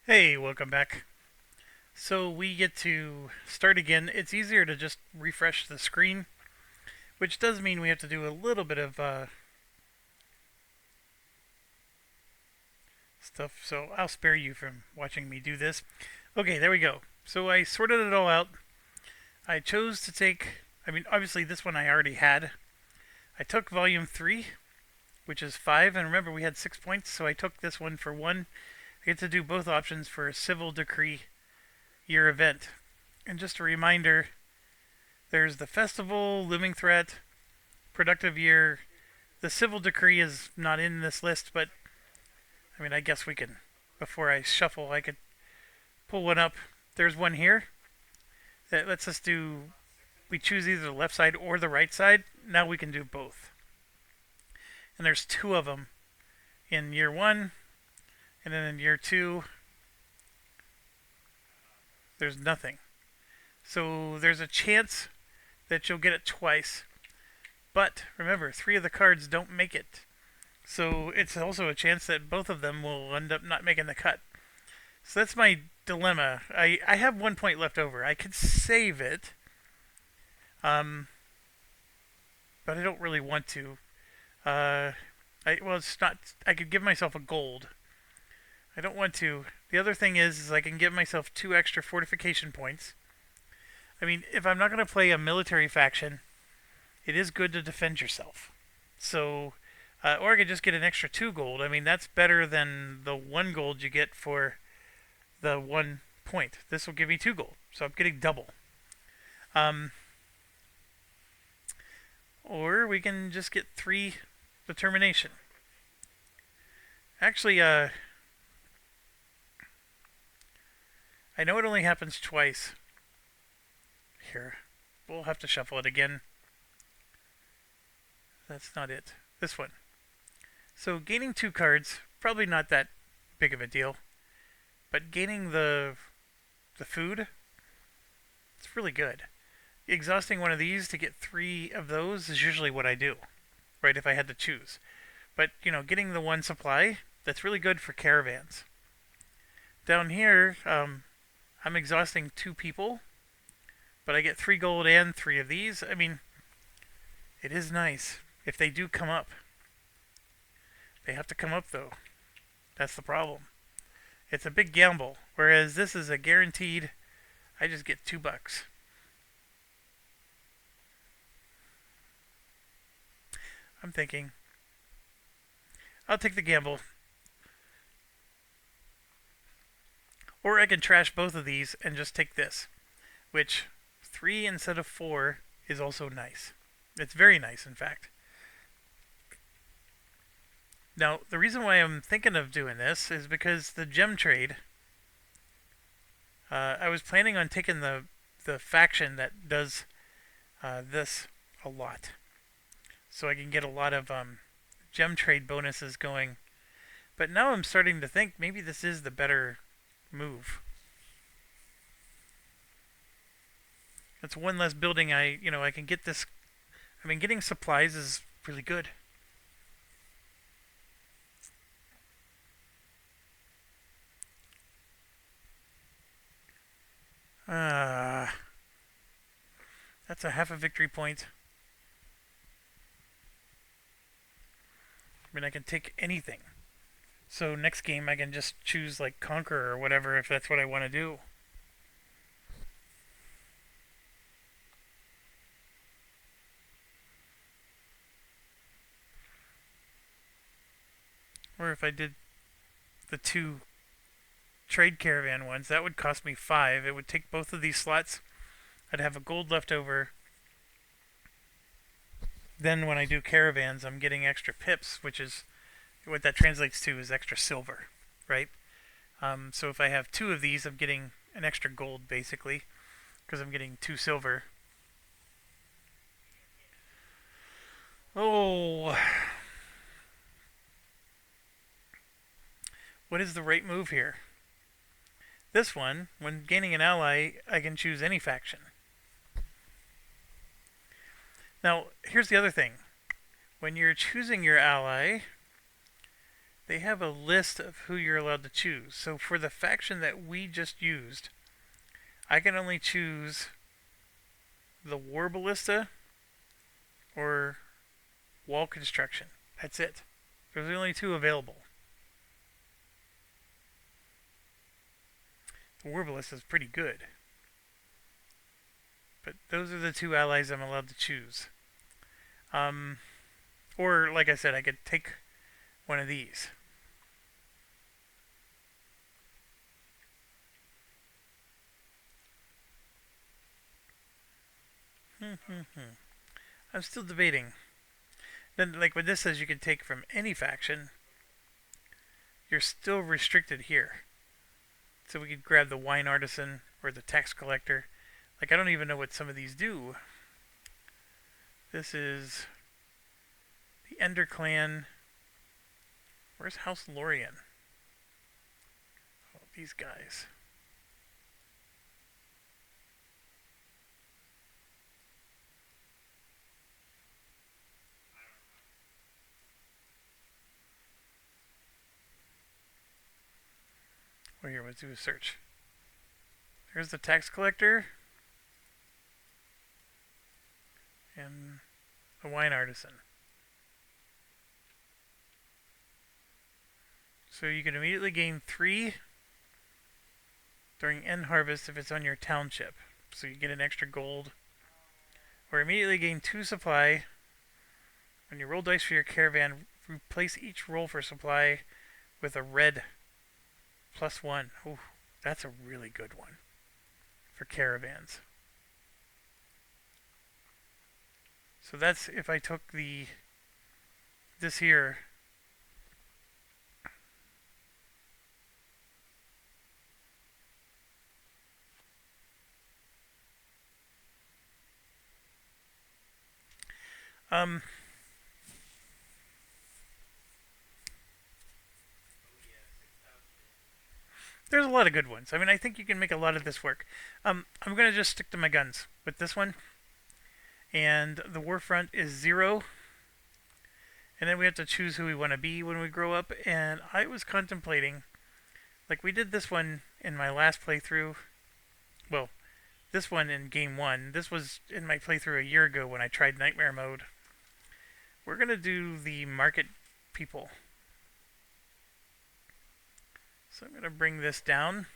Hey, welcome back. So we get to start again. It's easier to just refresh the screen, which does mean we have to do a little bit of stuff, so I'll spare you from watching me do this. Okay, there we go. So I sorted it all out. I chose to take, obviously this one I already had. I took volume 3, which is 5, and remember we had 6 points, so I took this one for 1. I get to do both options for a civil decree year event. And just a reminder, there's the festival, living threat, productive year. The civil decree is not in this list, but I guess we can, before I shuffle, I could pull one up. There's one here that lets us do, we choose either the left side or the right side. Now we can do both. And there's two of them in year one, and then in year two, there's nothing. So there's a chance that you'll get it twice. But remember, 3 of the cards don't make it. So it's also a chance that both of them will end up not making the cut. So that's my dilemma. I have 1 point left over. I could save it, um, but I don't really want to. It's not. I could give myself a gold. I don't want to. The other thing is I can give myself 2 extra fortification points. If I'm not going to play a military faction, it is good to defend yourself. So, or I could just get an extra 2 gold. That's better than the 1 gold you get for the 1 point. This will give me 2 gold, so I'm getting double. Um, or we can just get 3 determination. Actually, I know it only happens twice. Here, we'll have to shuffle it again. That's not it. This one. So gaining 2 cards, probably not that big of a deal. But gaining the food, it's really good. Exhausting one of these to get 3 of those is usually what I do, right, if I had to choose. But, getting the 1 supply, that's really good for caravans. Down here, I'm exhausting 2 people, but I get 3 gold and 3 of these. It is nice if they do come up. They have to come up, though. That's the problem. It's a big gamble, whereas this is a guaranteed, I just get $2. I'm thinking, I'll take the gamble. Or I can trash both of these and just take this, which 3 instead of 4 is also nice. It's very nice, in fact. Now, the reason why I'm thinking of doing this is because the gem trade, I was planning on taking the faction that does this a lot. So I can get a lot of gem trade bonuses going. But now I'm starting to think maybe this is the better move. That's one less building I can get this. Getting supplies is really good. Uh, that's a half a victory point. I can take anything. So next game I can just choose like Conquer or whatever if that's what I want to do. Or if I did the 2 trade caravan ones, that would cost me 5. It would take both of these slots. I'd have a gold left over. Then when I do caravans, I'm getting extra pips, which is what that translates to is extra silver, right? So if I have 2 of these, I'm getting an extra gold basically because I'm getting 2 silver. Oh, what is the right move here? This one, when gaining an ally, I can choose any faction. Now, here's the other thing. When you're choosing your ally, they have a list of who you're allowed to choose. So for the faction that we just used, I can only choose the War Ballista or Wall Construction. That's it. There's only two available. The War Ballista is pretty good. But those are the two allies I'm allowed to choose. Or, like I said, I could take one of these. I'm still debating. Then, like when this says you can take from any faction, you're still restricted here. So we could grab the Wine Artisan or the Tax Collector. Like, I don't even know what some of these do. This is the Ender Clan. Where's House Lorien? Oh, these guys. Well, here, let's do a search. There's the Tax Collector. And the Wine Artisan. So you can immediately gain 3 during end harvest if it's on your township. So you get an extra gold. Or immediately gain 2 supply. When you roll dice for your caravan, replace each roll for supply with a red +1. Ooh, that's a really good one for caravans. So that's if I took this here. There's a lot of good ones. I mean, I think you can make a lot of this work. I'm going to just stick to my guns with this one. And the war front is 0. And then we have to choose who we want to be when we grow up. And I was contemplating, like we did this one in my last playthrough. Well, this one in game 1. This was in my playthrough a year ago when I tried Nightmare mode. We're going to do the market people. So I'm going to bring this down.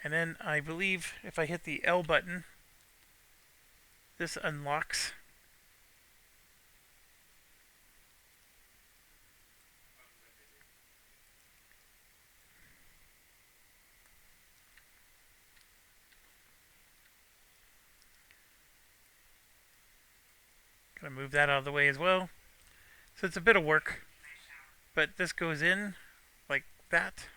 And then I believe if I hit the L button, this unlocks. Gonna move that out of the way as well. So it's a bit of work, but this goes in like that.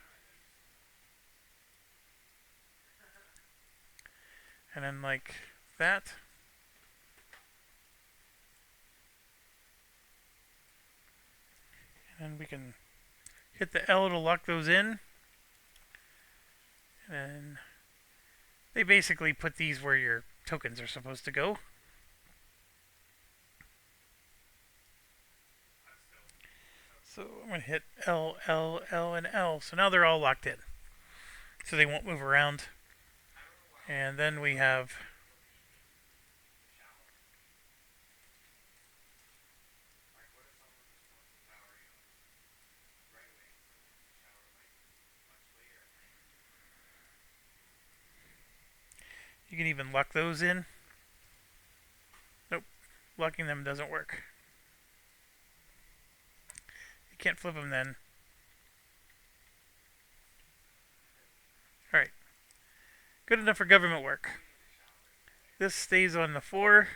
And then like that. And we can hit the L to lock those in. And they basically put these where your tokens are supposed to go. So I'm going to hit L, L, L, and L. So now they're all locked in. So they won't move around. And then we have you can even lock those in. Nope, locking them doesn't work. You can't flip them then. Alright. Good enough for government work. This stays on the 4.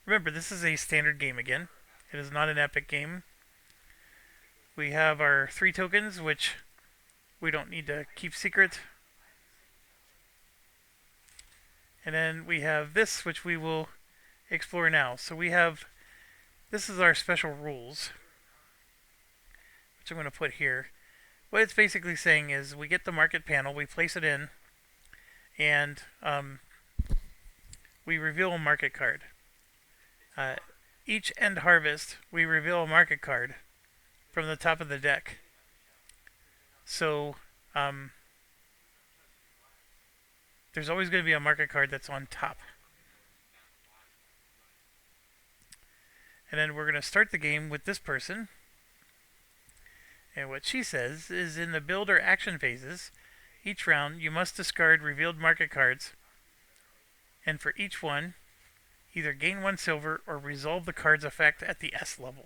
Remember, this is a standard game again. It is not an epic game. We have our 3 tokens, which we don't need to keep secret. And then we have this, which we will explore now. So we have, this is our special rules, which I'm going to put here. What it's basically saying is we get the market panel, we place it in, and we reveal a market card. Each end harvest, we reveal a market card, from the top of the deck. So um, there's always going to be a market card that's on top. And then we're going to start the game with this person. And what she says is in the build or action phases, each round you must discard revealed market cards. And for each one, either gain 1 silver or resolve the card's effect at the S level.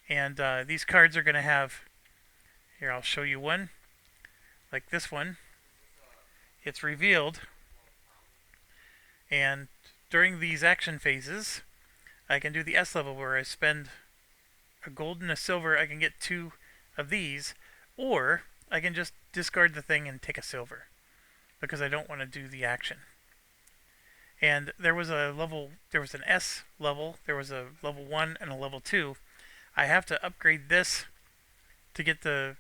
And these cards are going to have, here I'll show you one, like this one. It's revealed, and during these action phases, I can do the S level where I spend a gold and a silver. I can get 2 of these, or I can just discard the thing and take a silver because I don't want to do the action. And there was an S level, there was a level 1 and a level 2. I have to upgrade this to get the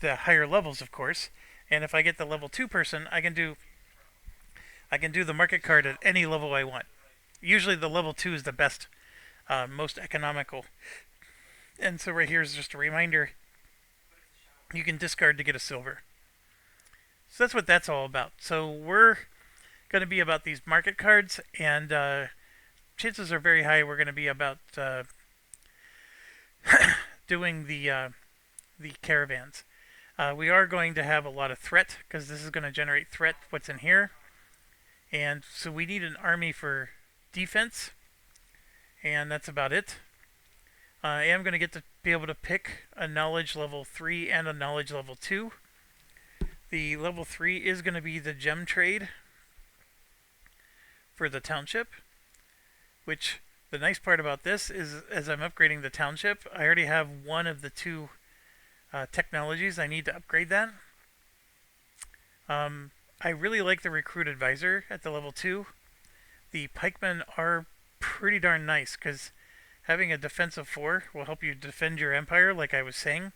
higher levels, of course. And if I get the level 2 person, I can do the market card at any level I want. Usually the level 2 is the best, most economical. And so right here is just a reminder, you can discard to get a silver. So that's what that's all about. So we're going to be about these market cards, and chances are very high we're going to be about doing the caravans. We are going to have a lot of threat because this is going to generate threat, what's in here. And so we need an army for defense, and that's about it. I am going to get to be able to pick a knowledge level 3 and a knowledge level 2. The level 3 is going to be the gem trade for the township, which the nice part about this is as I'm upgrading the township, I already have one of the 2 technologies. I need to upgrade that. I really like the recruit advisor at the level 2. The pikemen are pretty darn nice because having a defense of 4 will help you defend your empire, like I was saying.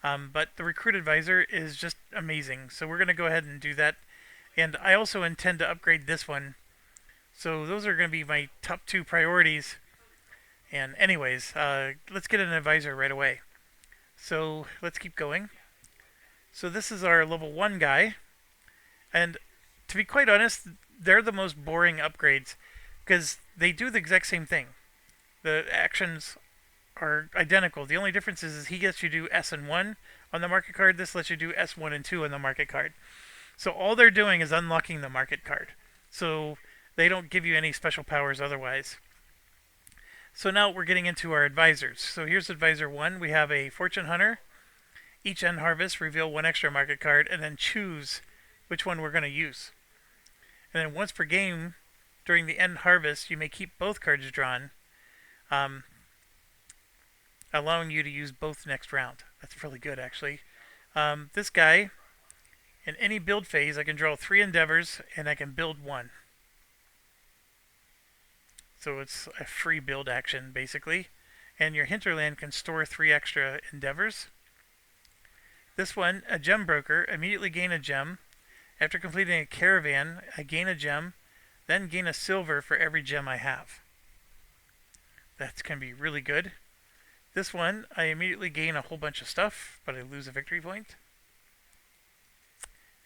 But the recruit advisor is just amazing. So we're going to go ahead and do that. And I also intend to upgrade this one. So those are going to be my top 2 priorities. And anyways, let's get an advisor right away. So let's keep going. So this is our level 1 guy. And to be quite honest, they're the most boring upgrades because they do the exact same thing. The actions are identical. The only difference is he gets you to do S and 1 on the market card. This lets you do S1 and 2 on the market card. So all they're doing is unlocking the market card. So they don't give you any special powers otherwise. So now we're getting into our advisors. So here's advisor 1. We have a fortune hunter. Each end harvest, reveal 1 extra market card and then choose which one we're going to use. And then once per game, during the end harvest, you may keep both cards drawn, allowing you to use both next round. That's really good, actually. This guy, in any build phase, I can draw 3 endeavors, and I can build 1. So it's a free build action, basically. And your hinterland can store 3 extra endeavors. This one, a gem broker, immediately gain a gem. After completing a caravan, I gain a gem, then gain a silver for every gem I have. That's going to be really good. This one, I immediately gain a whole bunch of stuff, but I lose a victory point.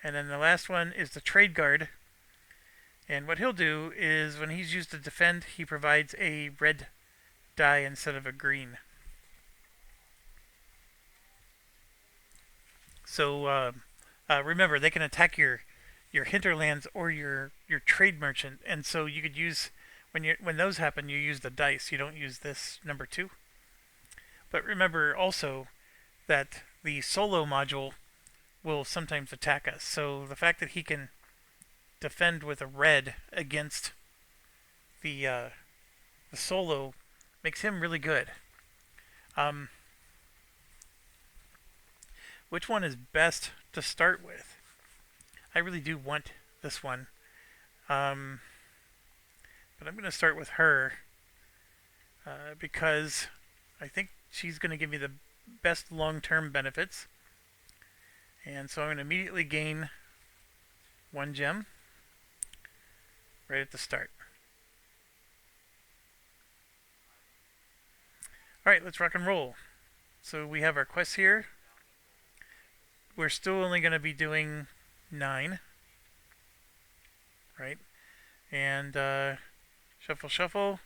And then the last one is the trade guard. And what he'll do is when he's used to defend, he provides a red die instead of a green. So remember, they can attack your hinterlands or your trade merchant, and so you could use when those happen, you use the dice. You don't use this number 2. But remember also that the solo module will sometimes attack us. So the fact that he can defend with a red against the solo makes him really good. Which one is best to start with? I really do want this one. But I'm going to start with her because I think she's going to give me the best long-term benefits. And so I'm going to immediately gain 1 gem right at the start. Alright, let's rock and roll. So we have our quests here. We're still only going to be doing 9, right? And shuffle, shuffle.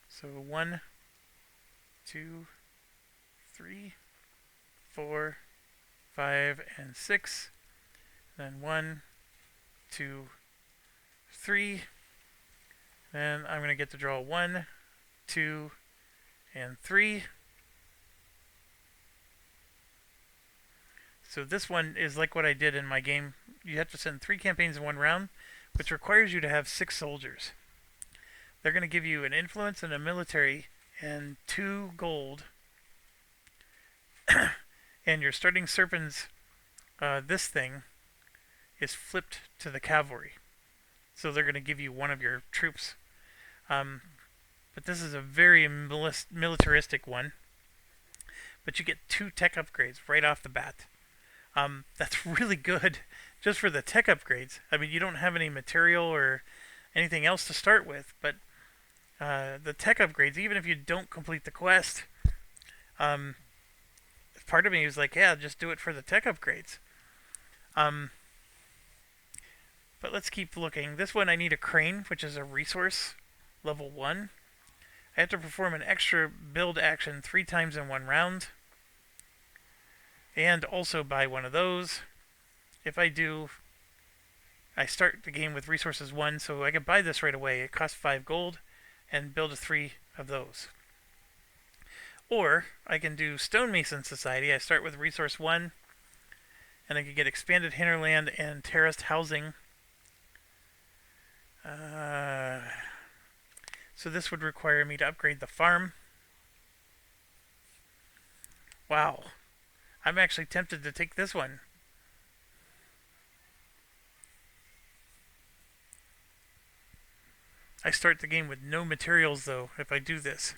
So 1, 2, 3, 4, 5, and 6. Then 1, 2, 3. Then I'm going to get to draw 1, 2, and 3. So this one is like what I did in my game. You have to send 3 campaigns in 1 round, which requires you to have 6 soldiers. They're going to give you an influence and a military and 2 gold. And your starting serpents, this thing, is flipped to the cavalry. So they're going to give you one of your troops. But this is a very militaristic one. But you get 2 tech upgrades right off the bat. That's really good just for the tech upgrades. I mean, you don't have any material or anything else to start with, but the tech upgrades, even if you don't complete the quest, part of me was like, yeah, just do it for the tech upgrades. But let's keep looking. This one I need a crane, which is a resource, level 1. I have to perform an extra build action 3 times in 1 round. And also buy one of those. If I do, I start the game with resources 1, so I can buy this right away. It costs 5 gold, and build 3 of those. Or I can do Stonemason Society. I start with resource 1, and I can get expanded hinterland and terraced housing. So this would require me to upgrade the farm. Wow. I'm actually tempted to take this one. I start the game with no materials, though, if I do this.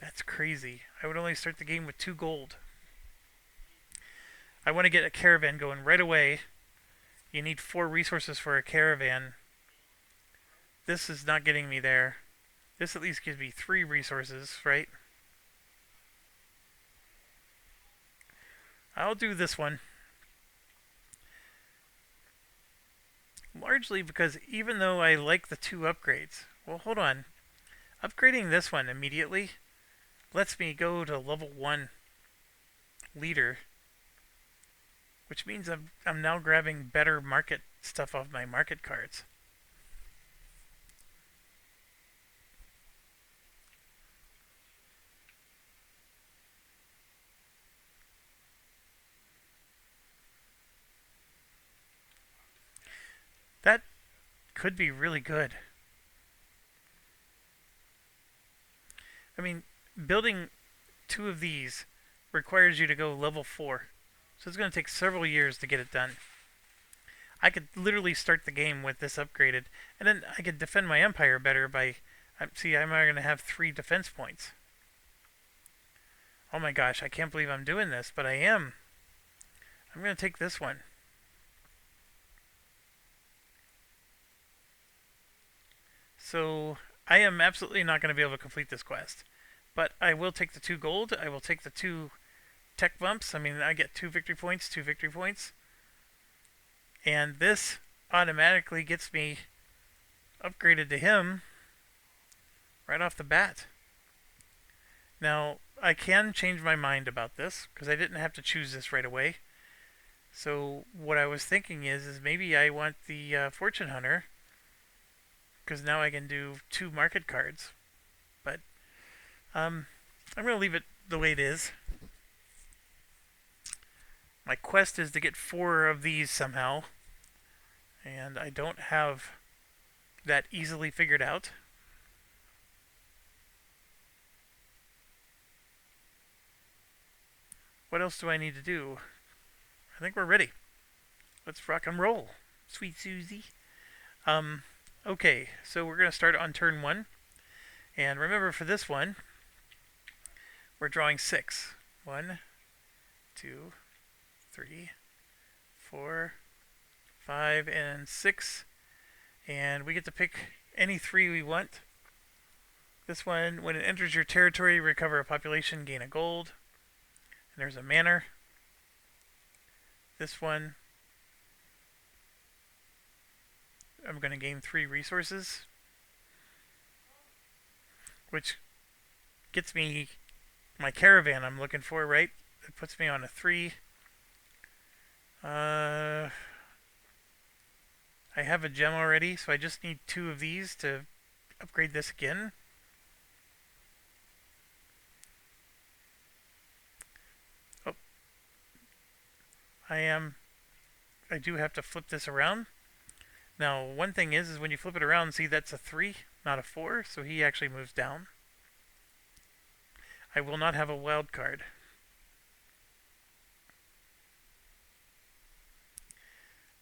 That's crazy. I would only start the game with 2 gold. I want to get a caravan going right away. You need 4 resources for a caravan. This is not getting me there. This at least gives me 3 resources, right? I'll do this one. Largely because even though I like the 2 upgrades... Well, hold on. Upgrading this one immediately lets me go to level 1 leader. Which means I'm now grabbing better market stuff off my market cards. That could be really good. I mean, building 2 of these requires you to go level 4. So it's going to take several years to get it done. I could literally start the game with this upgraded, and then I could defend my empire better by... See, I'm going to have 3 defense points. Oh my gosh, I can't believe I'm doing this, but I am. I'm going to take this one. So I am absolutely not going to be able to complete this quest. But I will take the 2 gold. I will take the 2 tech bumps. I mean, I get 2 victory points, 2 victory points. And this automatically gets me upgraded to him right off the bat. Now, I can change my mind about this, because I didn't have to choose this right away. So what I was thinking is maybe I want the Fortune Hunter, because now I can do 2 market cards. But I'm going to leave it the way it is. My quest is to get 4 of these somehow, and I don't have that easily figured out. What else do I need to do? I think we're ready. Let's rock and roll, sweet Susie. Okay, so we're going to start on turn 1. And remember, for this one, we're drawing 6. 1, 2, 3, 4, 5, and 6. And we get to pick any three we want. This one, when it enters your territory, recover a population, gain a gold. And there's a manor. This one, I'm going to gain 3 resources, which gets me my caravan I'm looking for, right? It puts me on a 3. I have a gem already, so I just need 2 of these to upgrade this again. Oh, I do have to flip this around. Now, one thing is when you flip it around, see that's a 3, not a 4, so he actually moves down. I will not have a wild card.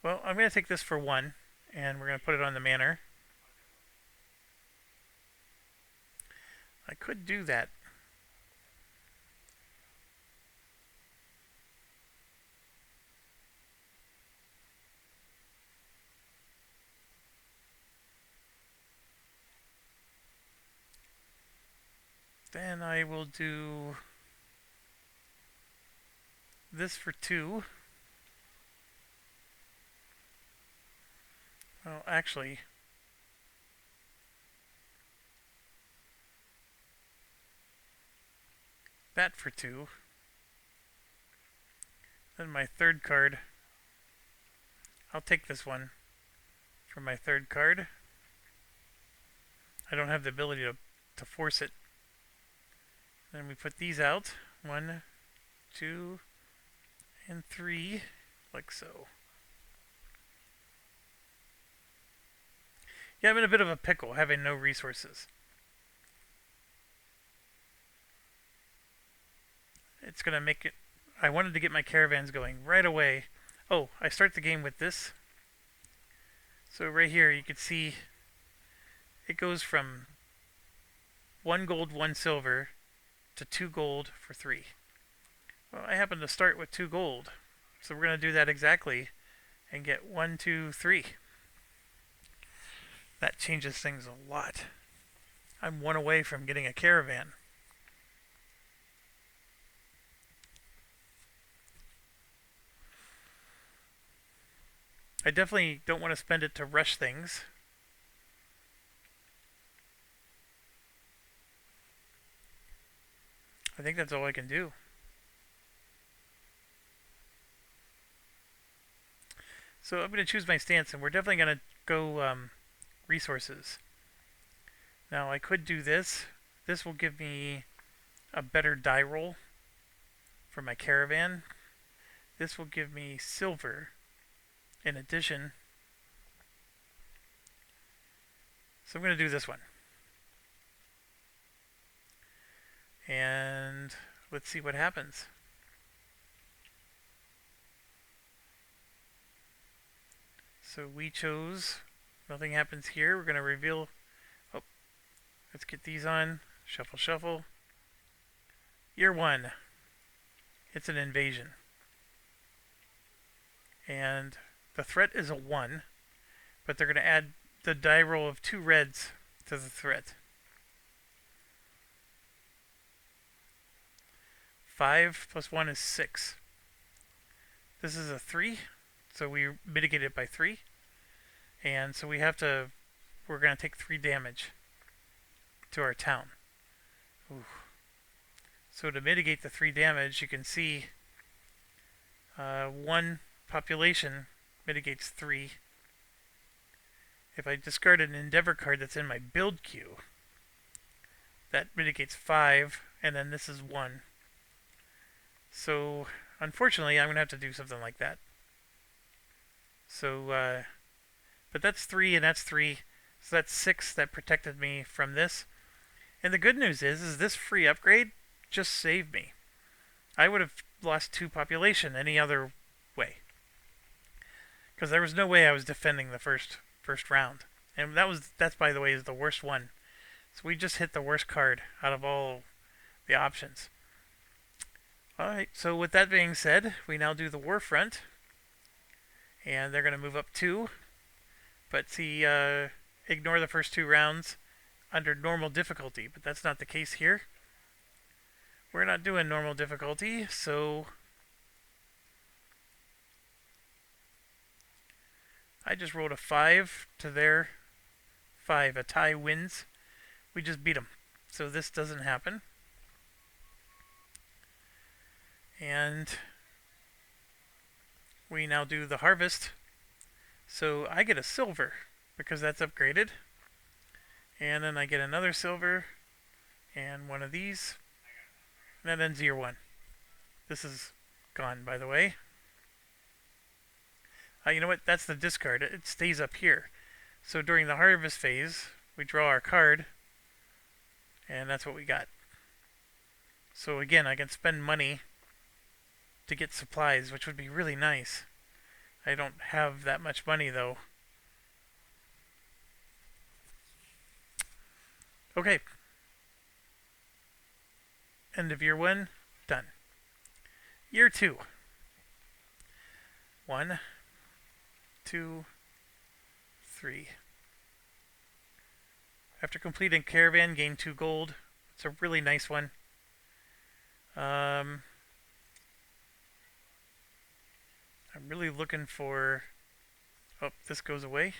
Well, I'm going to take this for 1, and we're going to put it on the manor. I could do that. Then I will do this for 2. Well, actually, that for 2. Then my third card, I'll take this one for my third card. I don't have the ability to force it. Then we put these out. 1, 2, and 3, like so. Yeah, I'm in a bit of a pickle, having no resources. It's going to make it... I wanted to get my caravans going right away. Oh, I start the game with this. So right here, you can see it goes from 1 gold, 1 silver to 2 gold for 3. Well, I happen to start with 2 gold. So we're going to do that exactly and get 1, 2, 3. That changes things a lot. I'm 1 away from getting a caravan. I definitely don't want to spend it to rush things. I think that's all I can do. So I'm going to choose my stance, and we're definitely going to go resources. Now I could do this. This will give me a better die roll for my caravan. This will give me silver in addition. So I'm going to do this one. And let's see what happens. So we chose, nothing happens here. We're going to reveal, oh, let's get these on. Shuffle, shuffle. Year 1. It's an invasion. And the threat is a 1, but they're going to add the die roll of 2 reds to the threat. 5 plus 1 is 6. This is a 3, so we mitigate it by 3. And so we're going to take 3 damage to our town. Ooh. So to mitigate the 3 damage, you can see 1 population mitigates 3. If I discard an endeavor card that's in my build queue, that mitigates 5, and then this is 1. So, unfortunately, I'm going to have to do something like that. So, but that's 3 and that's 3. So that's 6 that protected me from this. And the good news is this free upgrade just saved me. I would have lost 2 population any other way. Because there was no way I was defending the first round. And that's by the way is the worst one. So we just hit the worst card out of all the options. Alright, so with that being said, we now do the war front. And they're going to move up 2. But see, ignore the first 2 rounds under normal difficulty, but that's not the case here. We're not doing normal difficulty, so I just rolled a 5 to their 5. A tie wins. We just beat them. So this doesn't happen. And we now do the harvest. So I get a silver because that's upgraded. And then I get another silver and one of these. And that ends year 1. This is gone, by the way. You know what? That's the discard. It stays up here. So during the harvest phase, we draw our card, and that's what we got. So again, I can spend money to get supplies, which would be really nice. I don't have that much money, though. Okay. End of year 1, done. Year 2. 1, 2, 3. After completing caravan, gain 2 gold. It's a really nice one. I'm really looking for... Oh, this goes away.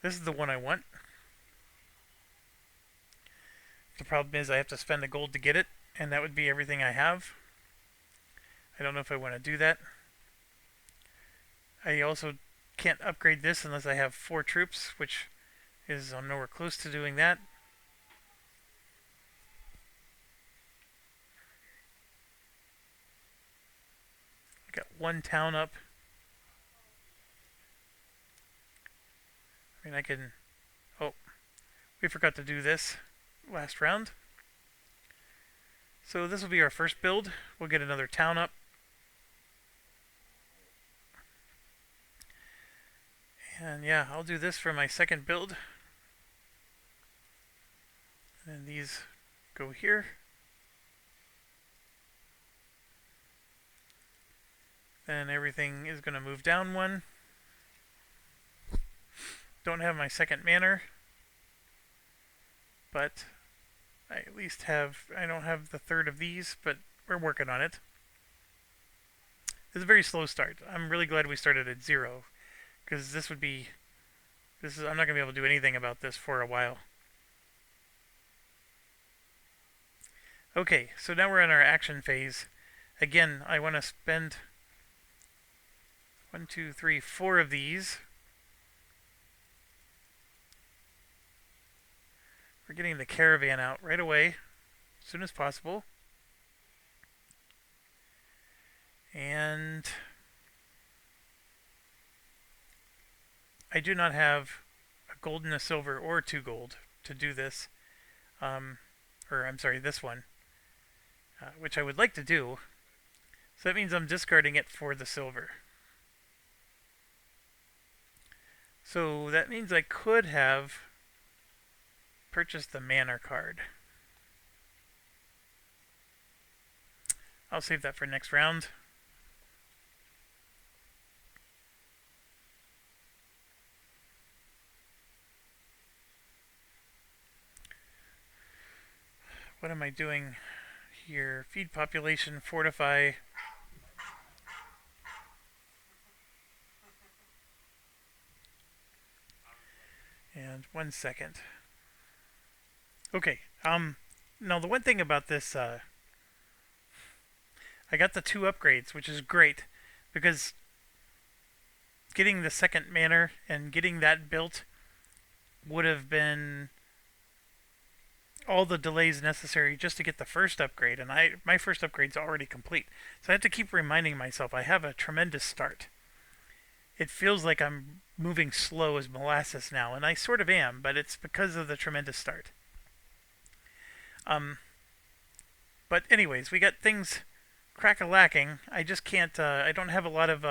This is the one I want. The problem is I have to spend the gold to get it, and that would be everything I have. I don't know if I want to do that. I also can't upgrade this unless I have 4 troops, which is I'm nowhere close to doing that. I got 1 town up. I mean, I can... Oh, we forgot to do this last round. So this will be our first build. We'll get another town up. And yeah, I'll do this for my second build. And these go here. Then everything is going to move down 1. Don't have my second manor, but I at least have, I don't have the third of these, but we're working on it. It's a very slow start. I'm really glad we started at 0, because this would be, I'm not going to be able to do anything about this for a while. Okay, so now we're in our action phase. Again, I want to spend 1, 2, 3, 4 of these. We're getting the caravan out right away, as soon as possible. And I do not have a gold and a silver or 2 gold to do this. Or I'm sorry, this one. Which I would like to do. So that means I'm discarding it for the silver. So that means I could have purchased the manor card. I'll save that for next round. What am I doing here? Feed population, fortify. And 1 second. Okay, now the one thing about this, I got the 2 upgrades, which is great, because getting the second manor and getting that built would have been all the delays necessary just to get the first upgrade, and my first upgrade's already complete. So I have to keep reminding myself I have a tremendous start. It feels like I'm moving slow as molasses now, and I sort of am, but it's because of the tremendous start. But anyways, we got things crack-a-lacking. I just can't, I don't have a lot of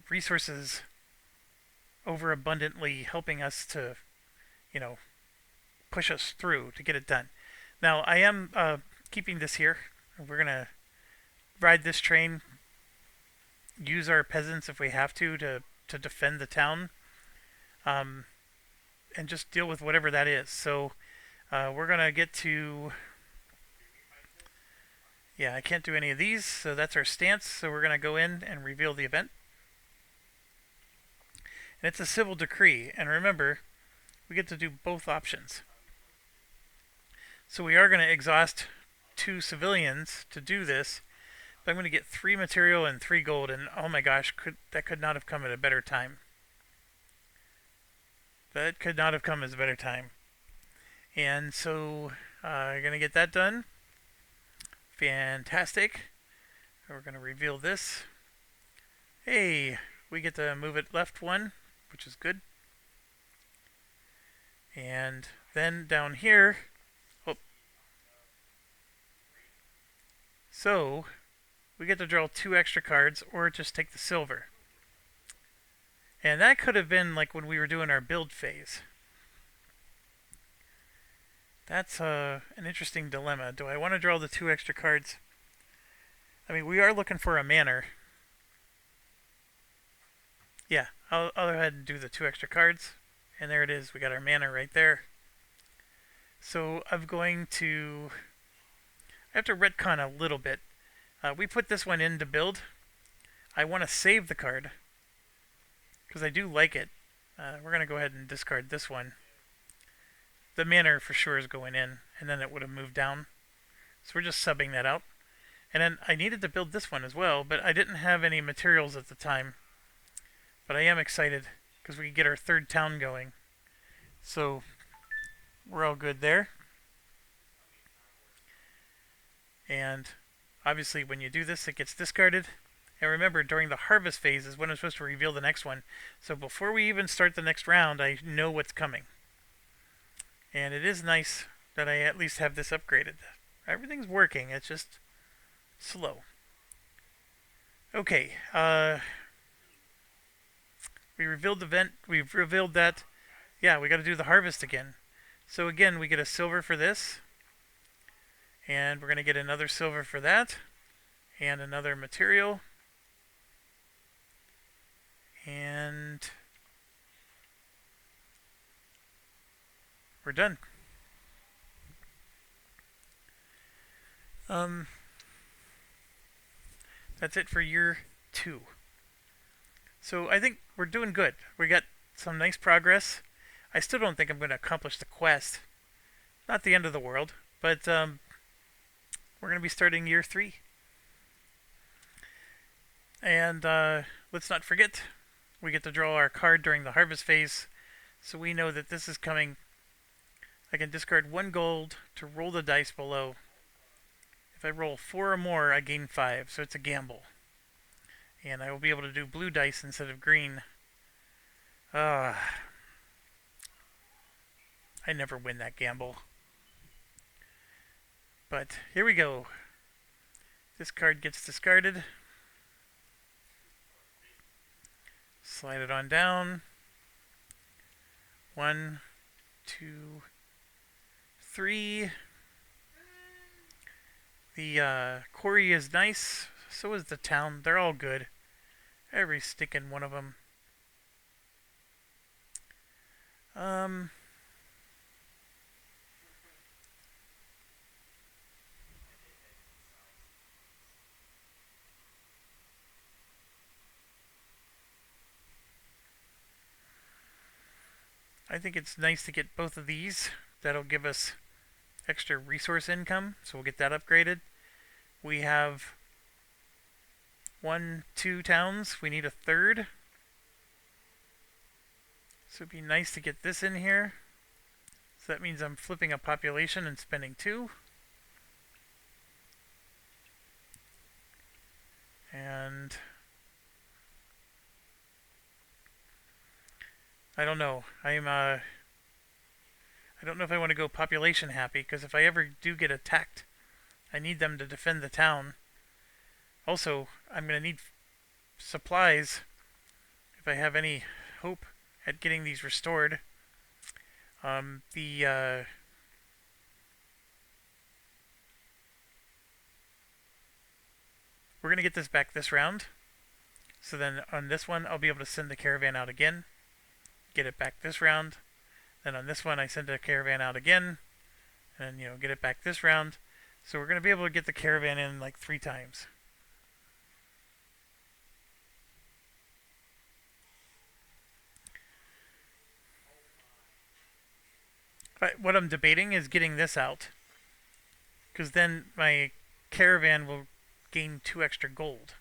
resources overabundantly helping us to, you know, push us through to get it done. Now, I am keeping this here. We're going to ride this train, use our peasants if we have to defend the town, um, and just deal with whatever that is. So we're gonna get to. Yeah, I can't do any of these, so that's our stance. So we're gonna go in and reveal the event. And it's a civil decree. And remember, we get to do both options. So we are going to exhaust 2 civilians to do this, but I'm going to get 3 material and 3 gold, and oh my gosh, that could not have come at a better time. That could not have come as a better time. And so, I'm going to get that done. Fantastic. We're going to reveal this. Hey, we get to move it left 1, which is good. And then down here, so we get to draw 2 extra cards or just take the silver. And that could have been like when we were doing our build phase. That's an interesting dilemma. Do I want to draw the 2 extra cards? I mean, we are looking for a manor. Yeah, I'll go ahead and do the 2 extra cards. And there it is. We got our manor right there. So I'm going to... I have to retcon a little bit. We put this one in to build. I want to save the card because I do like it. We're going to go ahead and discard this one. The manor for sure is going in, and then it would have moved down. So we're just subbing that out. And then I needed to build this one as well, but I didn't have any materials at the time. But I am excited because we can get our 3rd town going. So we're all good there. And obviously when you do this, it gets discarded. And remember, during the harvest phase is when I'm supposed to reveal the next one. So before we even start the next round, I know what's coming. And it is nice that I at least have this upgraded. Everything's working, it's just slow. Okay, we revealed the vent, we've revealed that, yeah, we gotta do the harvest again. So again, we get a silver for this. And we're going to get another silver for that. And another material. And we're done. That's it for year 2. So I think we're doing good. We got some nice progress. I still don't think I'm going to accomplish the quest. Not the end of the world, but we're going to be starting year 3. And let's not forget, we get to draw our card during the harvest phase, so we know that this is coming. I can discard 1 gold to roll the dice below. If I roll 4 or more, I gain 5, so it's a gamble. And I will be able to do blue dice instead of green. I never win that gamble. But here we go. This card gets discarded. Slide it on down. 1, 2, 3. The quarry is nice. So is the town. They're all good. Every stick in one of them. I think it's nice to get both of these. That'll give us extra resource income, so we'll get that upgraded. We have 1, 2 towns. We need a 3rd. So it'd be nice to get this in here. So that means I'm flipping a population and spending 2. And I don't know. I don't know if I want to go population happy, because if I ever do get attacked, I need them to defend the town. Also, I'm going to need supplies if I have any hope at getting these restored. we're going to get this back this round. So then on this one, I'll be able to send the caravan out again, get it back this round. Then on this one, I send the caravan out again, and get it back this round. So we're going to be able to get the caravan in like 3 times. But what I'm debating is getting this out, because then my caravan will gain 2 extra gold,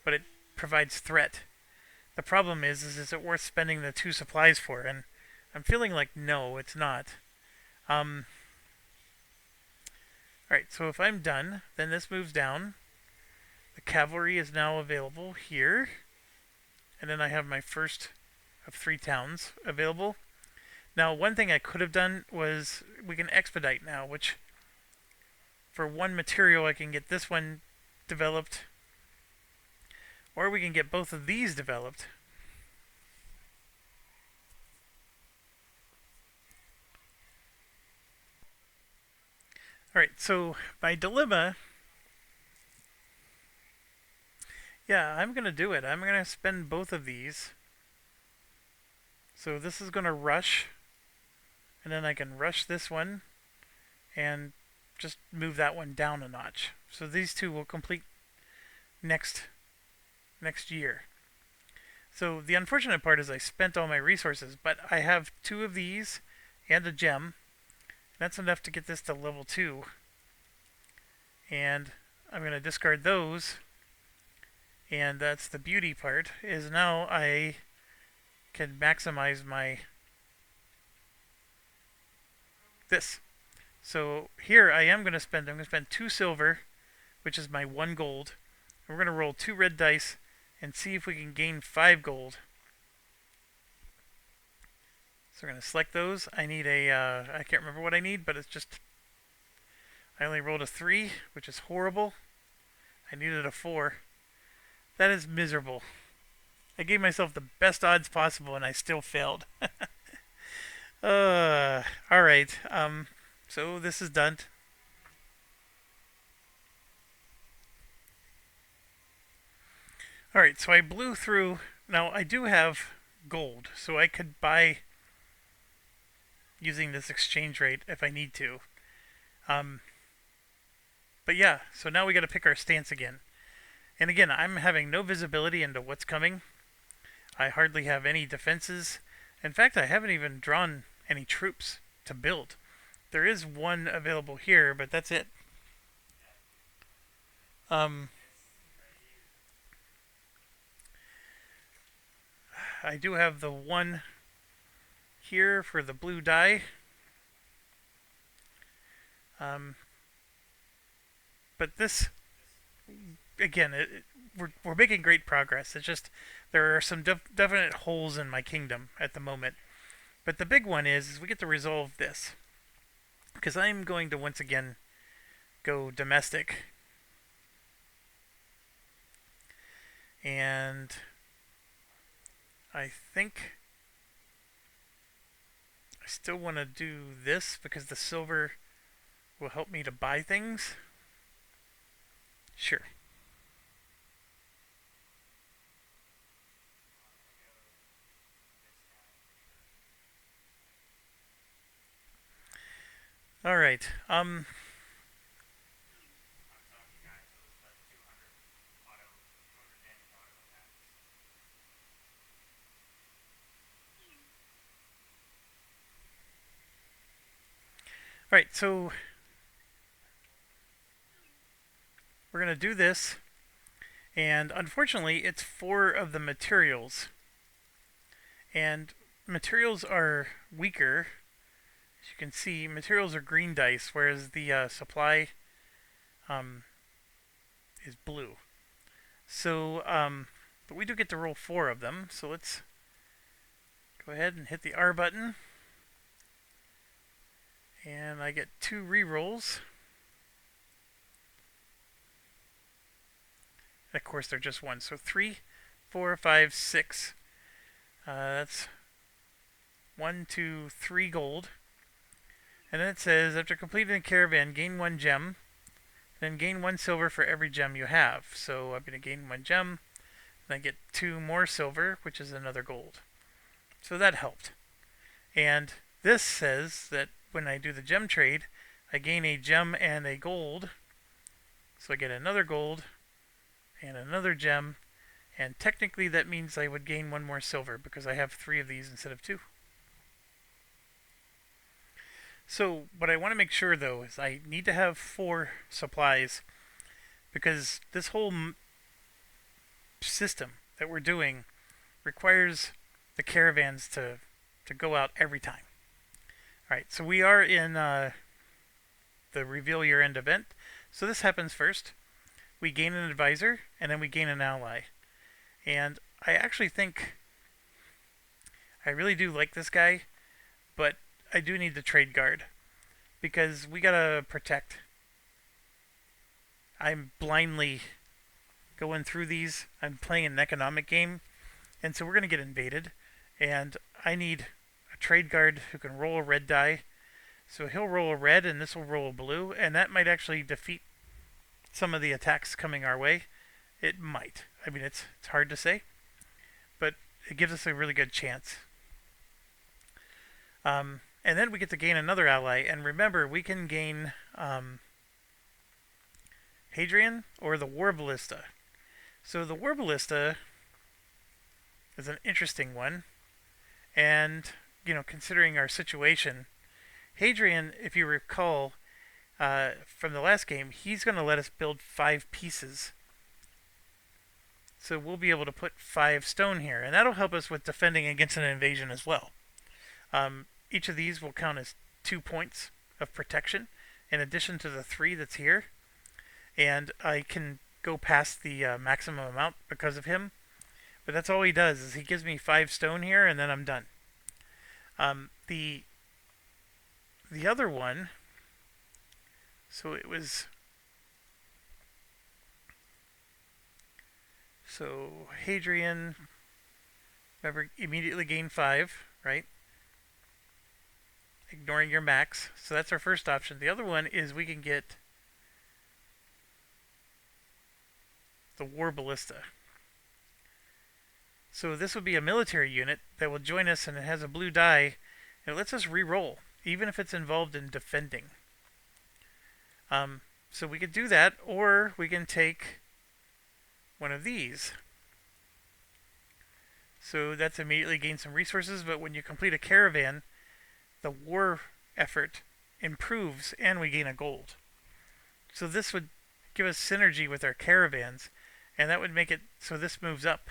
but it provides threat. The problem is it worth spending the 2 supplies for? And I'm feeling like no, it's not. Alright, so if I'm done, then this moves down. The cavalry is now available here. And then I have my first of 3 towns available. Now, one thing I could have done was we can expedite now, which for 1 material I can get this one developed, or we can get both of these developed. Alright, so my dilemma, yeah, I'm going to do it. I'm going to spend both of these. So this is going to rush, and then I can rush this one and just move that one down a notch. So these 2 will complete next year. So the unfortunate part is I spent all my resources, but I have 2 of these and a gem. That's enough to get this to level 2. And I'm going to discard those. And that's the beauty part, is now I can maximize my this. So here I'm going to spend 2 silver, which is my 1 gold. And we're going to roll 2 red dice and see if we can gain 5 gold. So we're going to select those. I need I can't remember what I need, but it's just, I only rolled a 3, which is horrible. I needed a 4. That is miserable. I gave myself the best odds possible and I still failed. Alright, so this is done. Alright, so I blew through. Now, I do have gold, so I could buy using this exchange rate if I need to. But yeah, so now we got to pick our stance again. And again, I'm having no visibility into what's coming. I hardly have any defenses. In fact, I haven't even drawn any troops to build. There is 1 available here, but that's it. I do have the 1 here for the blue dye. But this, again, we're making great progress. It's just there are some definite holes in my kingdom at the moment. But the big one is we get to resolve this, because I'm going to once again go domestic. And I think I still want to do this because the silver will help me to buy things. Sure. All right. All right. So we're gonna do this, and unfortunately, it's 4 of the materials, and materials are weaker. As you can see, materials are green dice, whereas the supply is blue. So, but we do get to roll 4 of them. So let's go ahead and hit the R button. And I get 2 rerolls. And of course, they're just 1. So 3, 4, 5, 6. That's 1, 2, 3 gold. And then it says, after completing the caravan, gain 1 gem. then gain 1 silver for every gem you have. So I'm going to gain 1 gem, and I get 2 more silver, which is another gold. So that helped. And this says that when I do the gem trade, I gain a gem and a gold. So I get another gold and another gem. And technically that means I would gain 1 more silver because I have 3 of these instead of 2. So what I want to make sure though is I need to have 4 supplies because this whole system that we're doing requires the caravans to go out every time. Alright, so we are in the reveal your end event. So this happens first. We gain an advisor and then we gain an ally. And I actually think I really do like this guy, but I do need the trade guard because we gotta protect. I'm blindly going through these. I'm playing an economic game, and so we're gonna get invaded, and I need a trade guard who can roll a red die. So he'll roll a red, and this will roll a blue, and that might actually defeat some of the attacks coming our way. It might. I mean, it's hard to say, but it gives us a really good chance. And then we get to gain another ally, and remember, we can gain Hadrian or the War Ballista. So the War Ballista is an interesting one, and considering our situation, Hadrian, if you recall from the last game, he's going to let us build 5 pieces. So we'll be able to put 5 stone here, and that'll help us with defending against an invasion as well. Each of these will count as 2 points of protection, in addition to the 3 that's here. And I can go past the maximum amount because of him. But that's all he does, is he gives me 5 stone here, and then I'm done. The other one, so it was... So Hadrian, remember, immediately gain 5, right? Ignoring your max. So that's our first option. The other one is we can get the War Ballista. So this would be a military unit that will join us, and it has a blue die. And it lets us re-roll, even if it's involved in defending. So we could do that, or we can take one of these. So that's immediately gain some resources, but when you complete a caravan, the war effort improves and we gain a gold. So this would give us synergy with our caravans, and that would make it so this moves up.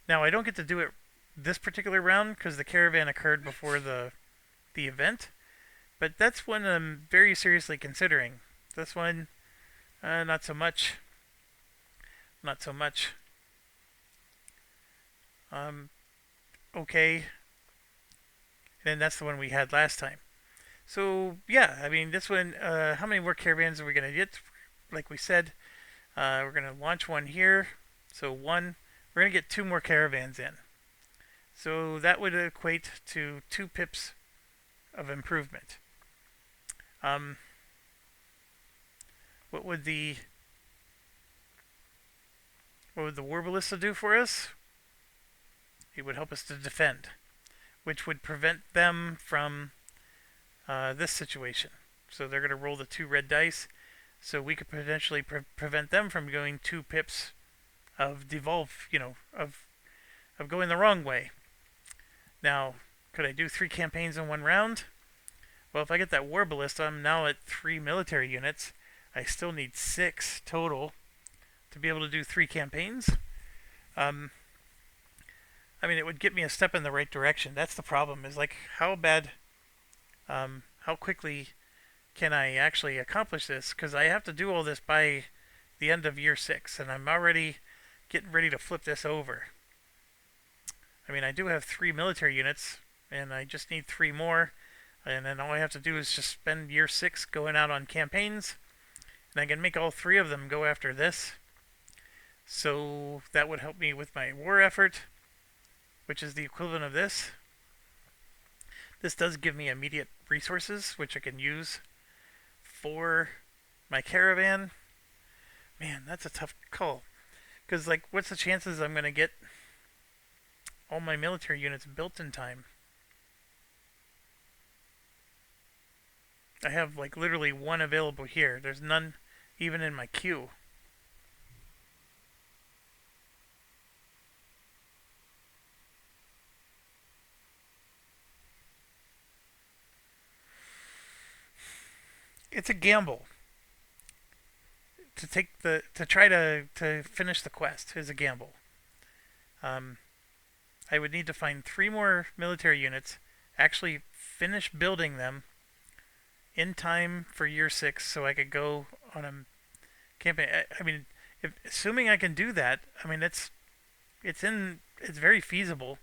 Now I don't get to do it this particular round because the caravan occurred before the event, but that's one I'm very seriously considering. This one, not so much. Not so much. Okay. And that's the one we had last time. So, yeah, I mean, this one, how many more caravans are we going to get? Like we said, we're going to launch one here. So 1. We're going to get 2 more caravans in. So that would equate to 2 pips of improvement. What would the War Ballista do for us? It would help us to defend, which would prevent them from this situation. So they're going to roll the 2 red dice, so we could potentially prevent them from going 2 pips of devolve, of going the wrong way. Now, could I do 3 campaigns in 1 round? Well, if I get that War Ballista, I'm now at 3 military units. I still need 6 total to be able to do 3 campaigns. I mean, it would get me a step in the right direction. That's the problem, is like, how quickly can I actually accomplish this? Because I have to do all this by the end of year 6, and I'm already getting ready to flip this over. I mean, I do have 3 military units, and I just need 3 more, and then all I have to do is just spend year 6 going out on campaigns, and I can make all 3 of them go after this. So that would help me with my war effort, which is the equivalent of this. This does give me immediate resources, which I can use for My caravan, man, that's a tough call. Because, like, what's the chances I'm going to get all my military units built in time? I have, like, literally one available here. There's none even in my queue. It's a gamble. To try to finish the quest is a gamble. Um, I would need to find three more military units, actually finish building them in time for year 6, so I could go on a campaign. I mean, assuming I can do that, I mean it's very feasible.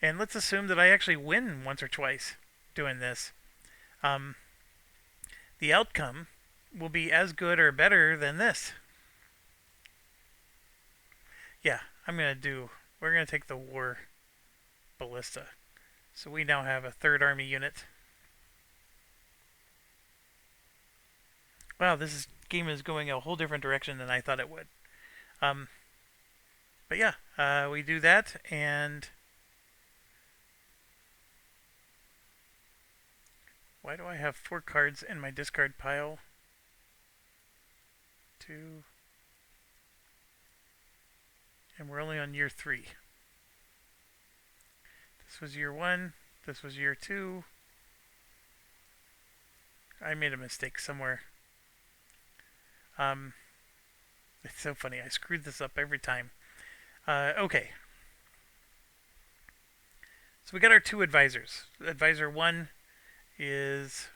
And let's assume that I actually win once or twice doing this. Um, the outcome will be as good or better than this. Yeah, we're gonna take the war ballista. So we now have a third army unit. Wow, game is going a whole different direction than I thought it would. Um, but yeah, we do that, and why do I have 4 cards in my discard pile? 2, and we're only on year 3. This was year 1. This was year 2. I made a mistake somewhere. It's so funny. I screwed this up every time. Okay. So we got our 2 advisors. Advisor 1 is...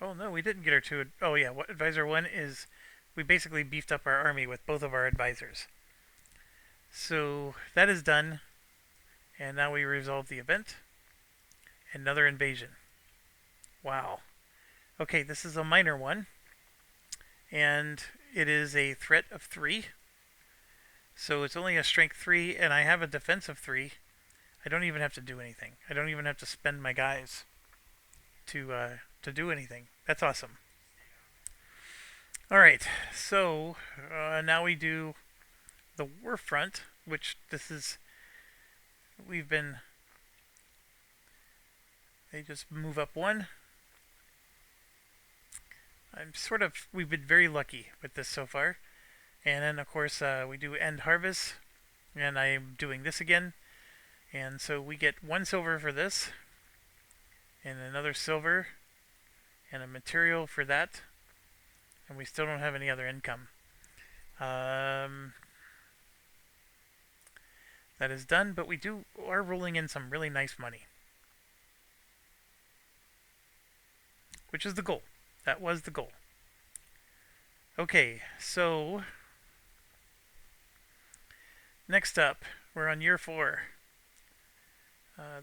Oh, no, we didn't get our 2... Oh, yeah. What advisor 1 is... We basically beefed up our army with both of our advisors. So that is done. And now we resolve the event. Another invasion. Wow. Okay, this is a minor one. And it is a threat of 3. So it's only a strength 3, and I have a defense of 3. I don't even have to do anything. I don't even have to spend my guys to do anything. That's awesome. All right, so now we do the war front, which this is... We've been... They just move up 1. We've been very lucky with this so far. And then, of course, we do end harvest, and I'm doing this again. And so we get 1 silver for this, and another silver, and a material for that. And we still don't have any other income. That is done, but we are rolling in some really nice money. Which is the goal. That was the goal. Okay, so... Next up, we're on year 4.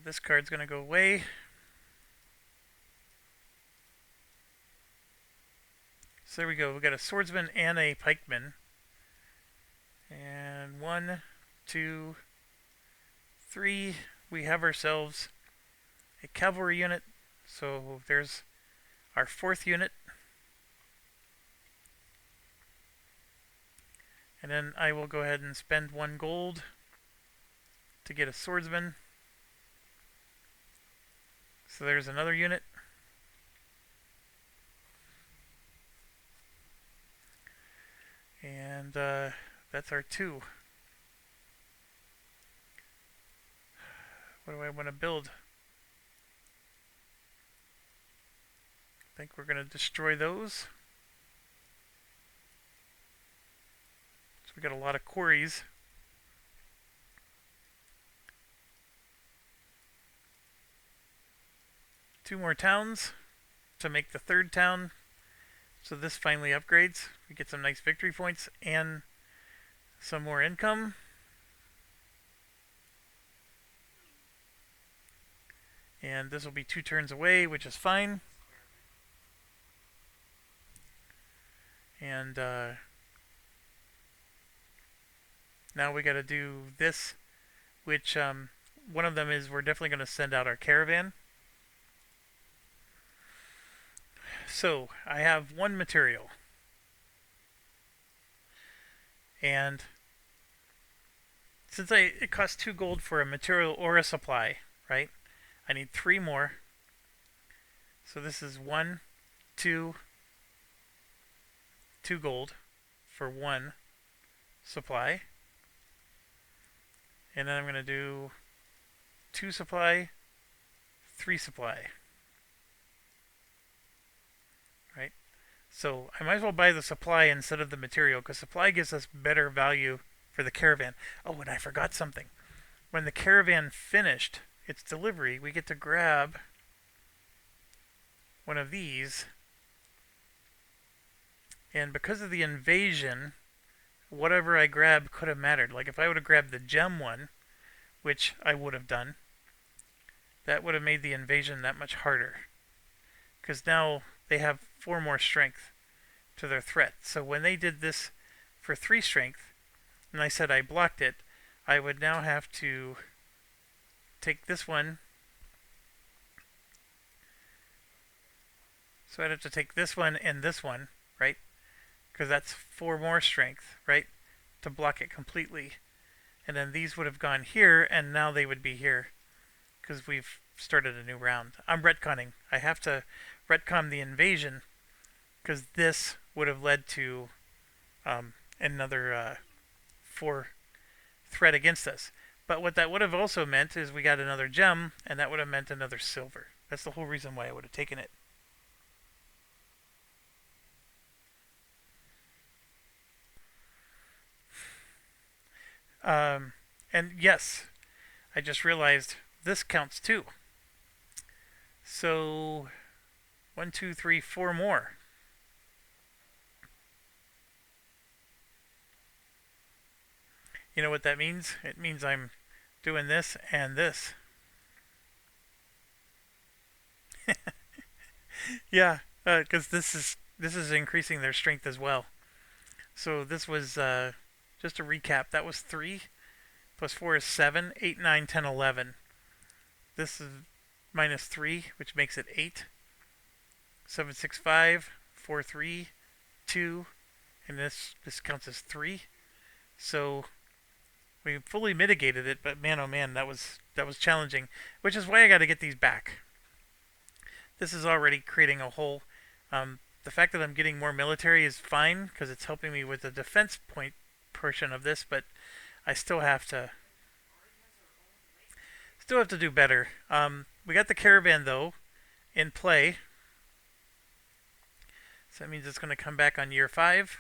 This card's going to go away. So there we go. We got a swordsman and a pikeman. And 1, 2, 3. We have ourselves a cavalry unit. So there's our 4th unit. And then I will go ahead and spend 1 gold to get a swordsman. So there's another unit. And that's our 2. What do I want to build? I think we're going to destroy those. So we got a lot of quarries. Two more towns to make the 3rd town. So this finally upgrades. We get some nice victory points and some more income. And this will be 2 turns away, which is fine. And now we got to do this, which one of them is we're definitely going to send out our caravan. So I have one material, and since it costs 2 gold for a material or a supply, right? I need 3 more. So this is 2, 2 gold for 1 supply. And then I'm going to do 2 supply, 3 supply. Right? So I might as well buy the supply instead of the material, because supply gives us better value for the caravan. Oh, and I forgot something. When the caravan finished its delivery, we get to grab one of these. And because of the invasion, whatever I grabbed could have mattered. Like if I would have grabbed the gem one, which I would have done, that would have made the invasion that much harder. Because now they have 4 more strength to their threat. So when they did this for 3 strength, and I said I blocked it, I would now have to take this one. So I'd have to take this one and this one, right? Because that's 4 more strength, right? To block it completely. And then these would have gone here, and now they would be here. Because we've started a new round. I'm retconning. I have to retcon the invasion, because this would have led to another 4 threat against us. But what that would have also meant is we got another gem, and that would have meant another silver. That's the whole reason why I would have taken it. And yes, I just realized this counts too. So 1, 2, 3, 4 more. You know what that means? It means I'm doing this and this. Yeah, because this is increasing their strength as well. So this was just to recap. That was 3 plus 4 is 7, 8, 9, 10, 11. This is minus 3, which makes it 8. 7, 6, 5, 4, 3, 2, and this counts as 3. So we fully mitigated it, but man, oh man, that was challenging. Which is why I got to get these back. This is already creating a hole. The fact that I'm getting more military is fine because it's helping me with the defense point portion of this, but I still have to do better. We got the caravan though in play, so that means it's going to come back on year 5.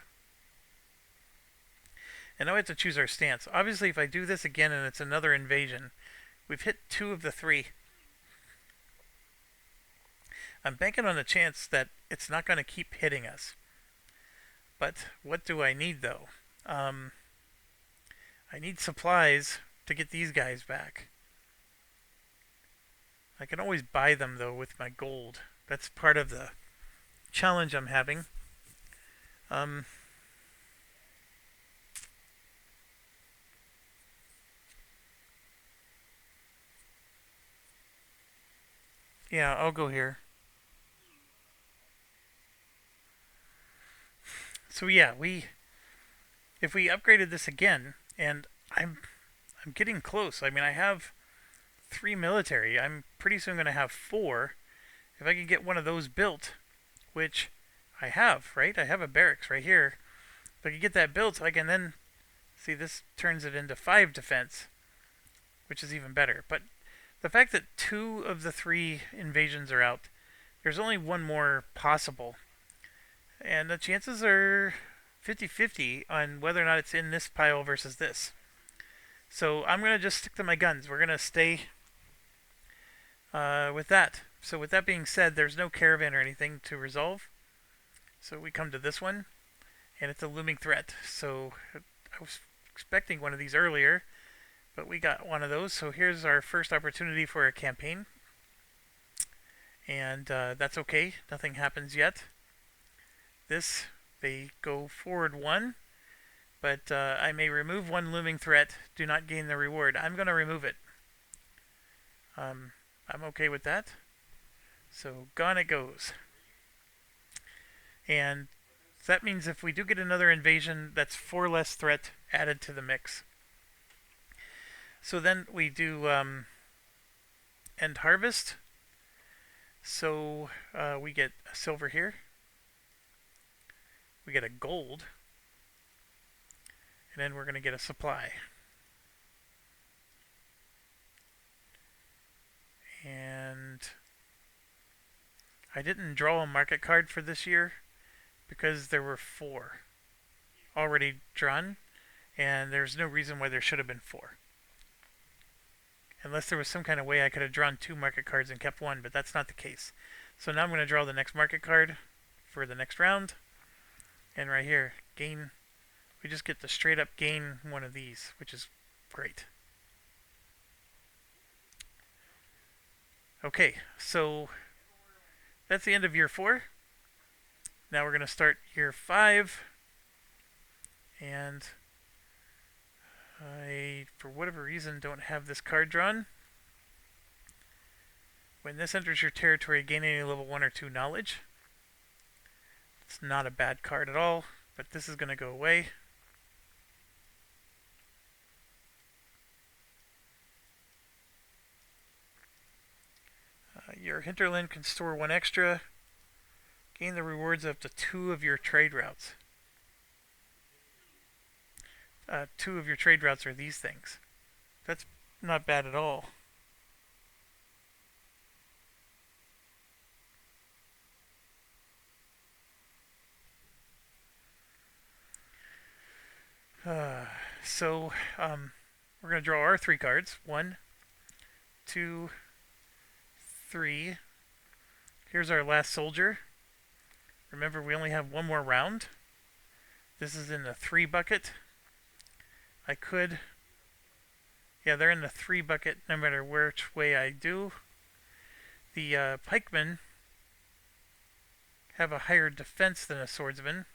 And now we have to choose our stance. Obviously, if I do this again and it's another invasion, we've hit 2 of the 3. I'm banking on the chance that it's not going to keep hitting us. But what do I need though? I need supplies to get these guys back. I can always buy them though with my gold. That's part of the challenge I'm having. Yeah, I'll go here. So yeah, if we upgraded this again, and I'm getting close. I mean, I have 3 military. I'm pretty soon going to have 4. If I could get one of those built, which I have, right? I have a barracks right here. If I could get that built, I can then see this turns it into 5 defense, which is even better. But the fact that 2 of the 3 invasions are out, there's only 1 more possible. And the chances are 50-50 on whether or not it's in this pile versus this. So I'm going to just stick to my guns. We're going to stay with that. So with that being said, there's no caravan or anything to resolve. So we come to this one, and it's a looming threat. So I was expecting one of these earlier, but we got one of those. So here's our first opportunity for a campaign. And that's okay. Nothing happens yet. This, they go forward 1, but I may remove 1 looming threat, do not gain the reward. I'm going to remove it. I'm okay with that. So gone it goes. And that means if we do get another invasion, that's 4 less threat added to the mix. So then we do end harvest. So we get a silver here. We get a gold. And then we're going to get a supply. And I didn't draw a market card for this year because there were 4 already drawn, and there's no reason why there should have been 4. Unless there was some kind of way I could have drawn 2 market cards and kept 1, but that's not the case. So now I'm going to draw the next market card for the next round. And right here, gain, we just get to straight up gain 1 of these, which is great. Okay, so that's the end of year 4. Now we're going to start year 5. And I, for whatever reason, don't have this card drawn. When this enters your territory, gain any level 1 or 2 knowledge. It's not a bad card at all, but this is going to go away. Your hinterland can store 1 extra. Gain the rewards up to 2 of your trade routes. 2 of your trade routes are these things. That's not bad at all. So we're going to draw our 3 cards. 1, 2, 3. Here's our last soldier. Remember, we only have 1 more round. This is in the 3 bucket. I could... Yeah, they're in the 3 bucket no matter which way I do. The pikemen have a higher defense than a swordsman.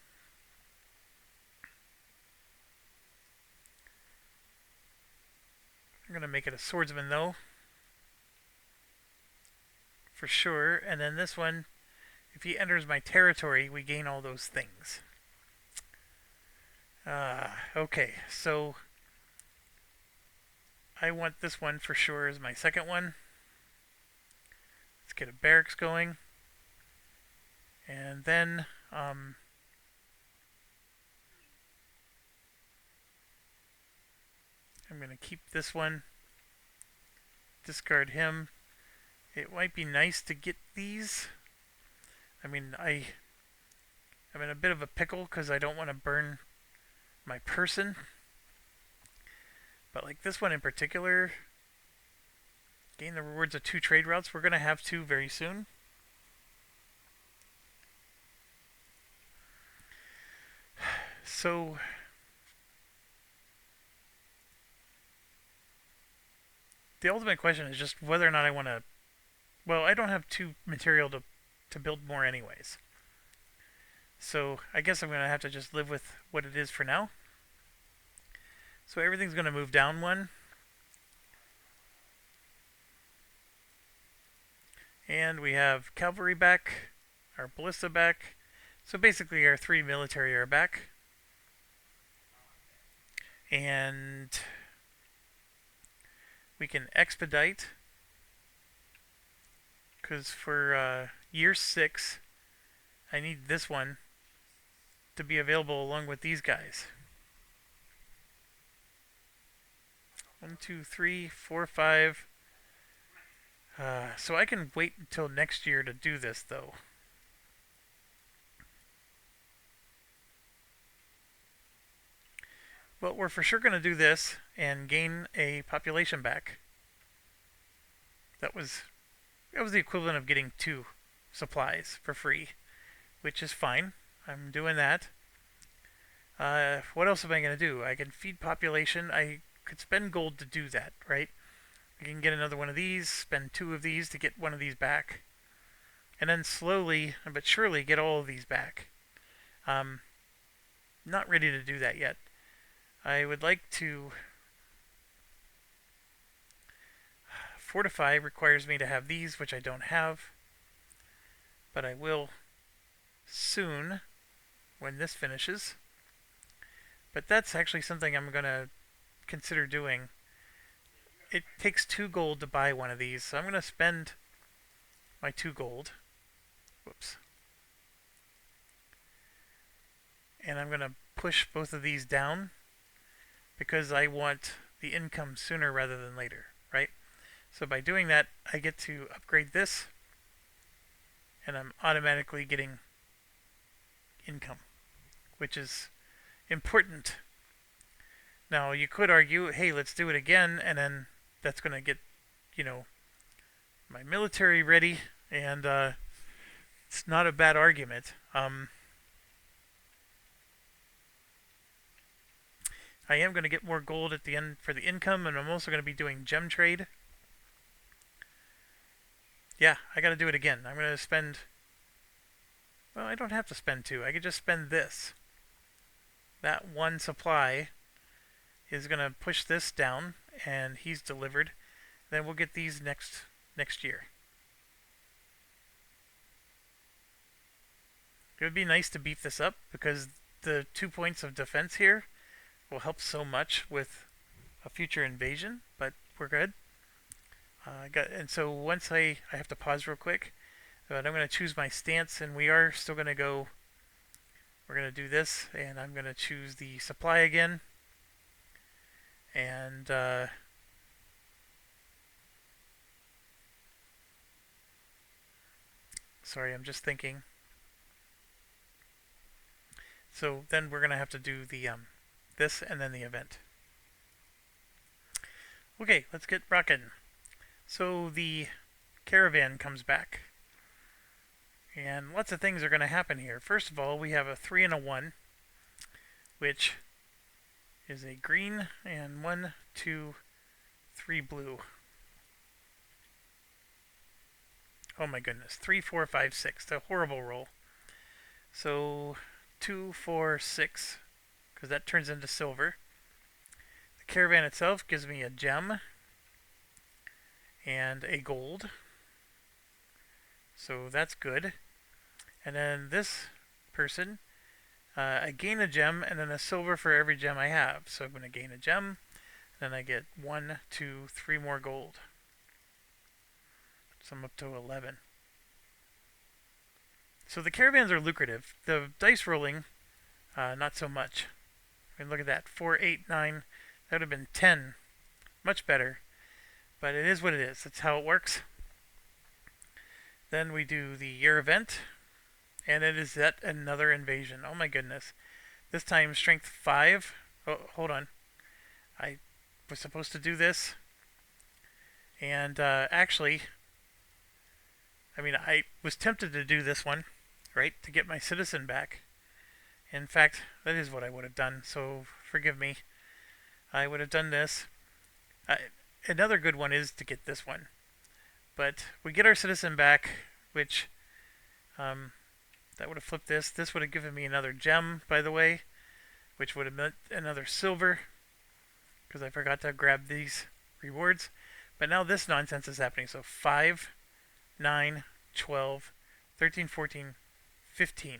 I'm going to make it a swordsman though. For sure. And then this one, if he enters my territory, we gain all those things. Okay, so I want this one for sure as my second one. Let's get a barracks going. And then I'm going to keep this one. Discard him. It might be nice to get these. I mean, I'm in a bit of a pickle because I don't want to burn my person. But like this one in particular, gain the rewards of 2 trade routes. We're going to have 2 very soon. So the ultimate question is just whether or not I want to... Well, I don't have 2 material to build more anyways. So I guess I'm going to have to just live with what it is for now. So everything's going to move down 1. And we have cavalry back, our ballista back. So basically our 3 military are back. And we can expedite. Because for year 6, I need this one to be available along with these guys. 1, 2, 3, 4, 5. So I can wait until next year to do this, though. But we're for sure going to do this and gain a population back. That was the equivalent of getting 2 supplies for free, which is fine. I'm doing that. What else am I going to do? I can feed population. I could spend gold to do that, right? I can get another one of these, spend 2 of these to get 1 of these back. And then slowly, but surely, get all of these back. Not ready to do that yet. I would like to... Fortify requires me to have these, which I don't have. But I will soon when this finishes. But that's actually something I'm going to consider doing. It takes 2 gold to buy one of these, so I'm going to spend my 2 gold. Whoops. And I'm going to push both of these down because I want the income sooner rather than later, right? So by doing that, I get to upgrade this, and I'm automatically getting income, which is important. Now, you could argue, hey, let's do it again, and then that's going to get, my military ready, and it's not a bad argument. I am going to get more gold at the end for the income, and I'm also going to be doing gem trade. Yeah, I got to do it again. I'm going to spend... Well, I don't have to spend 2. I could just spend this. That 1 supply is going to push this down, and he's delivered. Then we'll get these next year. It would be nice to beef this up because the 2 points of defense here will help so much with a future invasion, but we're good. And so once I have to pause real quick, but I'm going to choose my stance, and we are still going to go. We're going to do this, and I'm going to choose the supply again. And sorry, I'm just thinking. So then we're going to have to do the this and then the event. Okay, let's get rockin'. So the caravan comes back. And lots of things are going to happen here. First of all, we have a 3 and a 1, which is a green and 1, 2, 3 blue. Oh my goodness, 3, 4, 5, 6. A horrible roll. So 2, 4, 6, because that turns into silver. The caravan itself gives me a gem and a gold. So that's good. And then this person, I gain a gem and then a silver for every gem I have. So I'm going to gain a gem, then I get 1, 2, 3 more gold. So I'm up to 11. So the caravans are lucrative. The dice rolling, not so much. I mean, look at that. 4, 8, 9. That would have been 10. Much better. But it is what it is. That's how it works. Then we do the year event. And it is yet another invasion. Oh my goodness. This time strength 5. Oh, hold on. I was supposed to do this. And actually, I was tempted to do this one, right? To get my citizen back. In fact, that is what I would have done. So forgive me. I would have done this. Another good one is to get this one. But we get our citizen back, which... that would have flipped this. This would have given me another gem, by the way, which would have meant another silver, because I forgot to grab these rewards. But now this nonsense is happening. So 5, 9, 12, 13, 14, 15.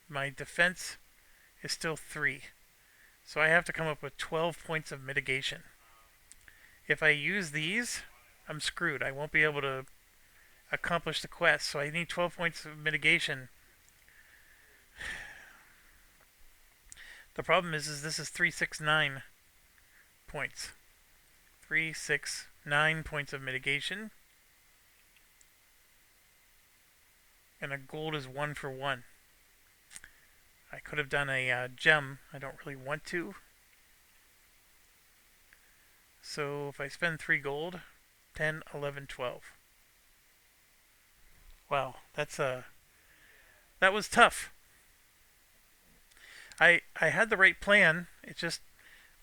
My defense is still 3. So I have to come up with 12 points of mitigation. If I use these, I'm screwed. I won't be able to accomplish the quest, so I need 12 points of mitigation. The problem is this is 3, 6, 9 points. 3, 6, 9 points of mitigation. And a gold is 1 for 1. I could have done a gem. I don't really want to. So if I spend 3 gold, 10, 11, 12. Wow, that was tough. I had the right plan. It's just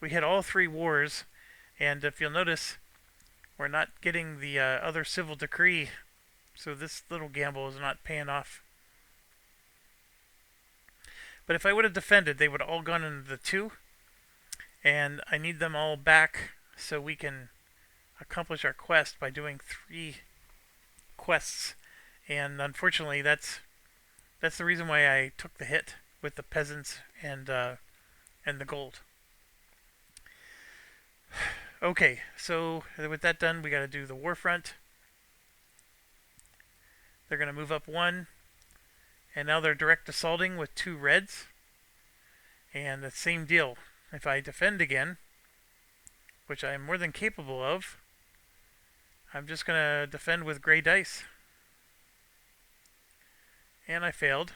we had all 3 wars, and if you'll notice, we're not getting the other civil decree, so this little gamble is not paying off. But if I would have defended, they would have all gone into the 2, and I need them all back so we can accomplish our quest by doing 3 quests And unfortunately, that's the reason why I took the hit with the peasants and the gold. Okay, so with that done, we got to do the war front. They're going to move up one, and now they're direct assaulting with 2 reds. And the same deal. If I defend again, which I am more than capable of, I'm just going to defend with gray dice. And I failed.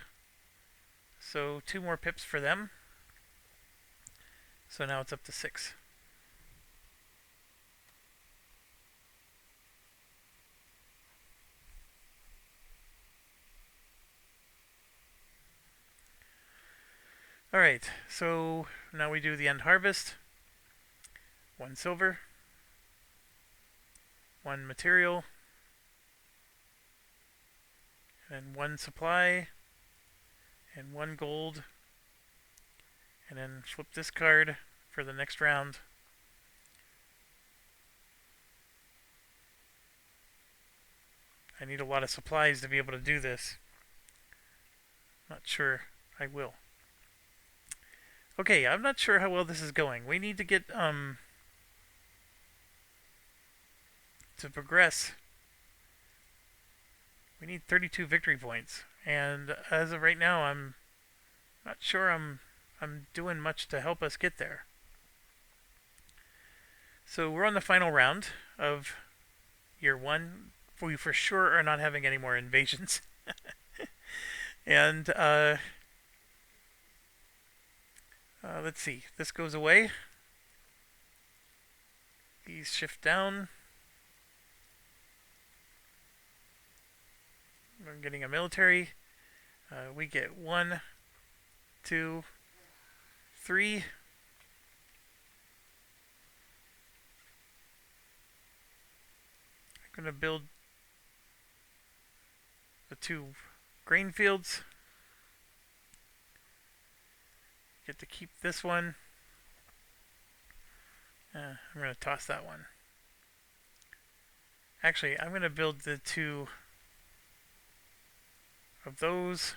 So 2 more pips for them. So now it's up to 6. Alright, so now we do the end harvest. 1 silver, 1 material, and 1 supply, and 1 gold, and then flip this card for the next round. I need a lot of supplies to be able to do this. Not sure I will. Okay, I'm not sure how well this is going. We need to get to progress. We need 32 victory points, and as of right now, I'm not sure I'm doing much to help us get there. So we're on the final round of year 1. We for sure are not having any more invasions. And let's see. This goes away. These shift down. We're getting a military. We get 1, 2, 3. I'm going to build the 2 grain fields. Get to keep this one. I'm going to toss that one. Actually, I'm going to build the 2 of those.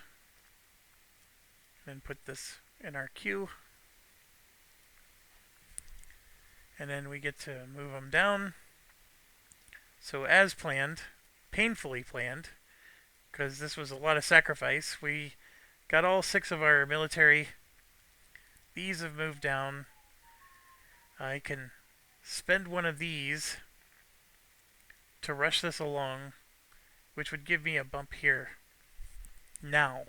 And then put this in our queue. And then we get to move them down. So as planned, painfully planned, because this was a lot of sacrifice, we got all 6 of our military. These have moved down. I can spend one of these to rush this along, which would give me a bump here now.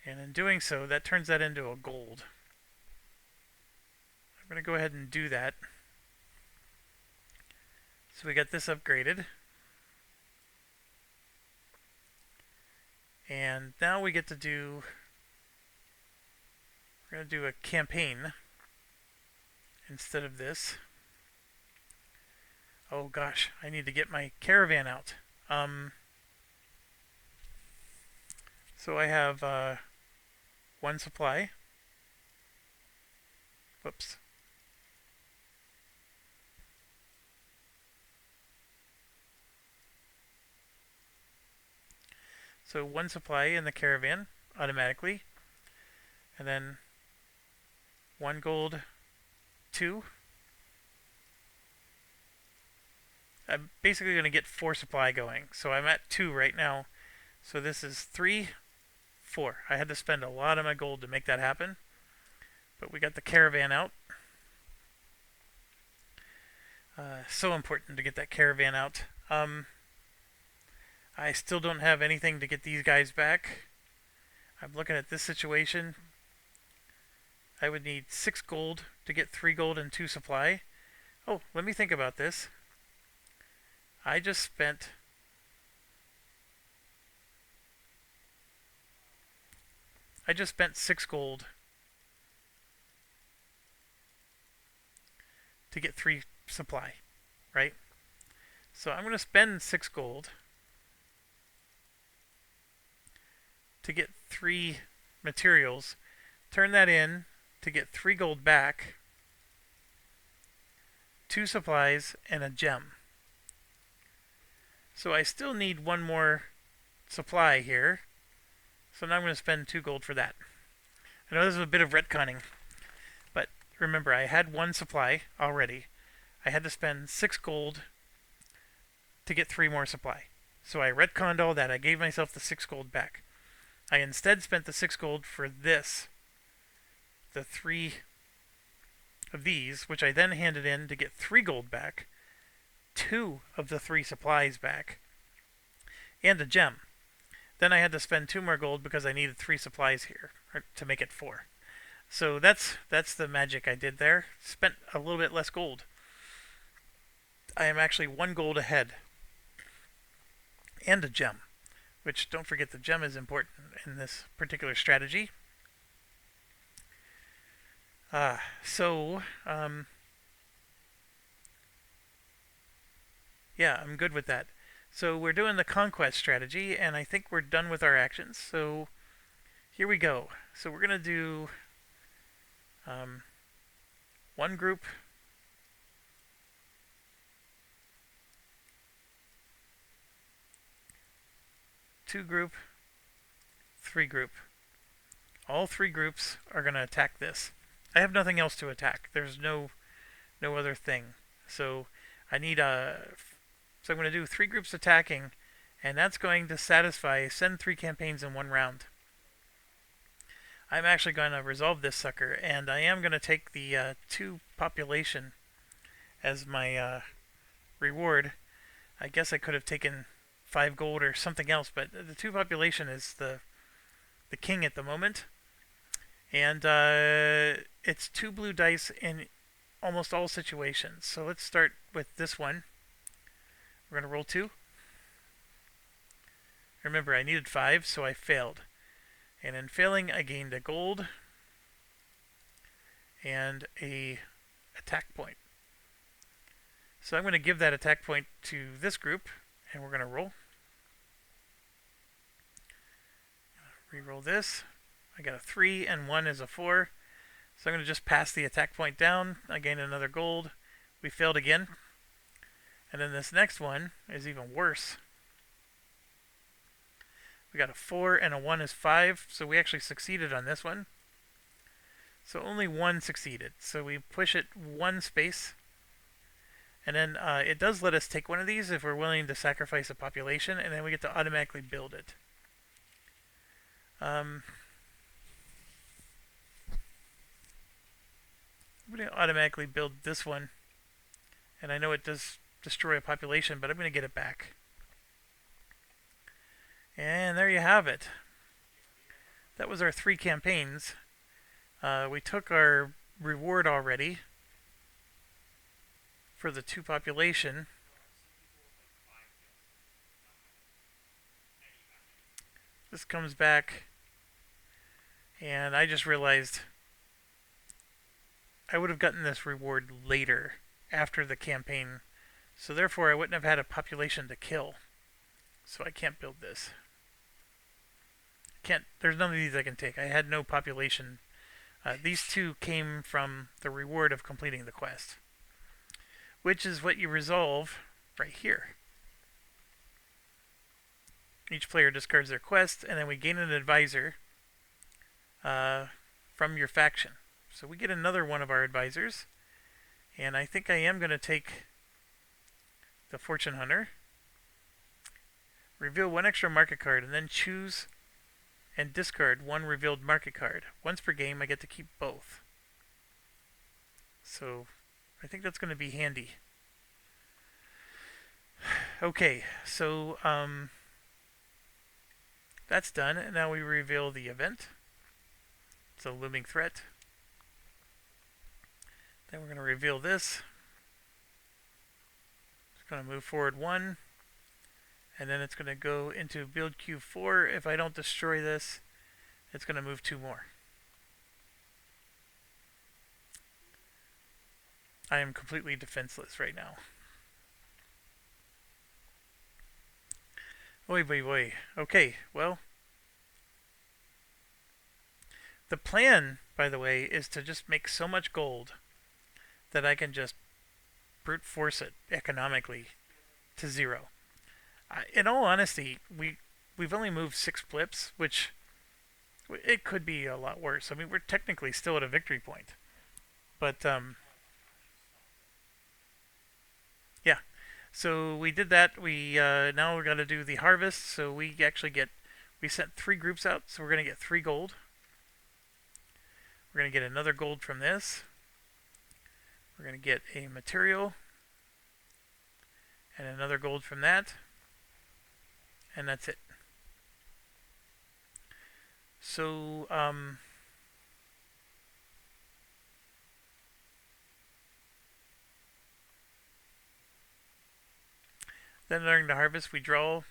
And in doing so, that turns that into a gold. I'm going to go ahead and do that. So we got this upgraded. And now we get to do... We're going to do a campaign instead of this. Oh gosh, I need to get my caravan out. So I have 1 supply. Whoops. So 1 supply in the caravan automatically. And then 1 gold, 2. I'm basically going to get 4 supply going. So I'm at 2 right now. So this is 3, 4. I had to spend a lot of my gold to make that happen. But we got the caravan out. So important to get that caravan out. I still don't have anything to get these guys back. I'm looking at this situation. I would need 6 gold to get 3 gold and 2 supply. Oh, let me think about this. I just spent... I just spent 6 gold to get 3 supply, right? So I'm going to spend 6 gold to get 3 materials, turn that in to get 3 gold back, 2 supplies, and a gem. So I still need 1 more supply here. So now I'm going to spend 2 gold for that. I know this is a bit of retconning, but remember I had 1 supply already. I had to spend 6 gold to get 3 more supply. So I retconned all that. I gave myself the 6 gold back. I instead spent the 6 gold for this. The 3 of these, which I then handed in to get 3 gold back, 2 of the 3 supplies back, and a gem. Then I had to spend 2 more gold because I needed 3 supplies here to make it 4. So that's the magic I did there. Spent a little bit less gold. I am actually 1 gold ahead. And a gem, which don't forget the gem is important in this particular strategy. Yeah, I'm good with that. So we're doing the conquest strategy, and I think we're done with our actions. So here we go. So we're going to do 1 group, 2 group, 3 group. All 3 groups are going to attack this. I have nothing else to attack. There's no other thing. So I need so I'm going to do 3 groups attacking, and that's going to send 3 campaigns in 1 round. I'm actually going to resolve this sucker, and I am going to take the 2 population as my reward. I guess I could have taken 5 gold or something else, but the 2 population is the king at the moment. And it's 2 blue dice in almost all situations. So let's start with this one. We're going to roll 2. Remember, I needed 5, so I failed. And in failing, I gained a gold and a attack point. So I'm going to give that attack point to this group, and we're going to roll. Reroll this. I got a 3, and 1 is a 4. So I'm going to just pass the attack point down. I gained another gold. We failed again. And then this next one is even worse. We got a 4 and a 1 is 5. So we actually succeeded on this one. So only 1 succeeded. So we push it 1 space. And then it does let us take one of these if we're willing to sacrifice a population. And then we get to automatically build it. I'm going to automatically build this one. And I know it does destroy a population, but I'm going to get it back. And there you have it. That was our 3 campaigns. We took our reward already for the 2 population. This comes back, and I just realized I would have gotten this reward later, after the campaign, so therefore I wouldn't have had a population to kill. So I can't build this. There's none of these I can take. I had no population. These 2 came from the reward of completing the quest, which is what you resolve right here. Each player discards their quest, and then we gain an advisor from your faction. So we get another one of our advisors, and I think I am going to take the Fortune Hunter. Reveal 1 extra market card, and then choose and discard 1 revealed market card. Once per game, I get to keep both. So I think that's going to be handy. Okay, so that's done, and now we reveal the event. It's a looming threat. Then we're going to reveal this. It's going to move forward 1. And then it's going to go into build queue 4. If I don't destroy this, it's going to move 2 more. I am completely defenseless right now. Oy boy boy. Okay, well. The plan, by the way, is to just make so much gold that I can just brute force it economically to 0. In all honesty, we've only moved 6 blips, which it could be a lot worse. I mean, we're technically still at a victory point, but yeah. So we did that. We now we're gonna do the harvest. So we sent 3 groups out. So we're gonna get 3 gold. We're gonna get another gold from this. We're gonna get a material and another gold from that, and that's it. So then during the harvest, we draw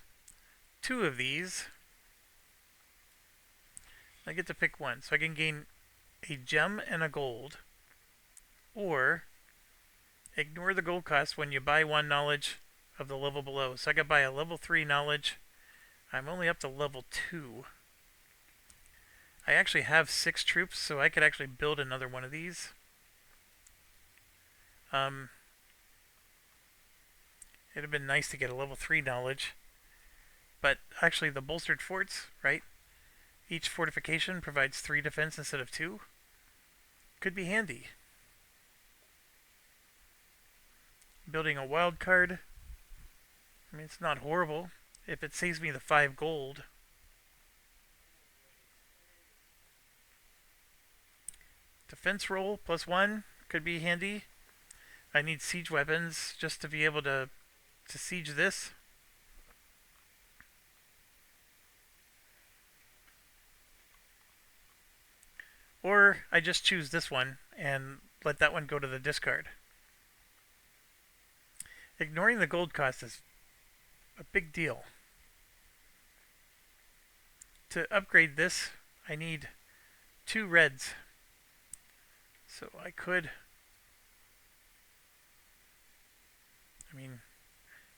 2 of these. I get to pick one, so I can gain a gem and a gold, or ignore the gold cost when you buy 1 knowledge of the level below. So I could buy a level 3 knowledge. I'm only up to level 2. I actually have 6 troops, so I could actually build another one of these. It'd have been nice to get a level 3 knowledge. But actually the bolstered forts, right? Each fortification provides 3 defense instead of 2. Could be handy. Building a wild card. I mean, it's not horrible if it saves me the 5 gold. Defense roll +1 could be handy. I need siege weapons just to be able to siege this. Or I just choose this one and let that one go to the discard. Ignoring the gold cost is a big deal. To upgrade this, I need 2 reds. So I could... I mean,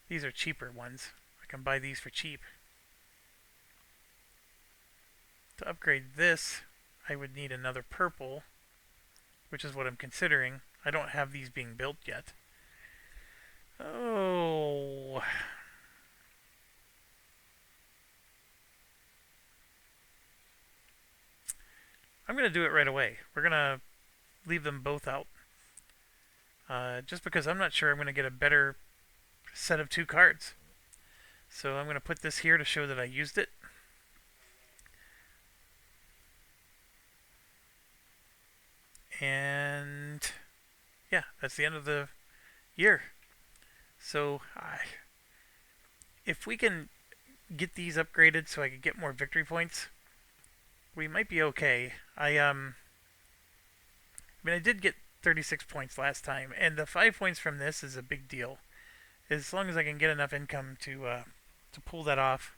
these are cheaper ones. I can buy these for cheap. To upgrade this, I would need another purple, which is what I'm considering. I don't have these being built yet. Oh. I'm going to do it right away. We're going to leave them both out. Just because I'm not sure I'm going to get a better set of 2 cards. So I'm going to put this here to show that I used it. And yeah, that's the end of the year. So if we can get these upgraded so I can get more victory points, we might be okay. I mean, I did get 36 points last time, and the 5 points from this is a big deal. As long as I can get enough income to pull that off.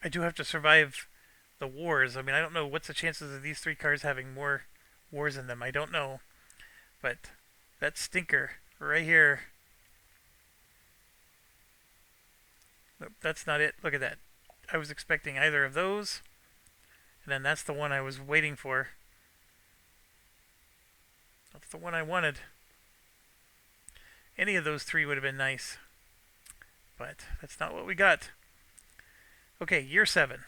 I do have to survive the wars. I mean, I don't know what's the chances of these 3 cards having more wars in them. I don't know. But that stinker right here. Nope, that's not it. Look at that. I was expecting either of those. And then that's the one I was waiting for. That's the one I wanted. Any of those 3 would have been nice. But that's not what we got. Okay, year 7.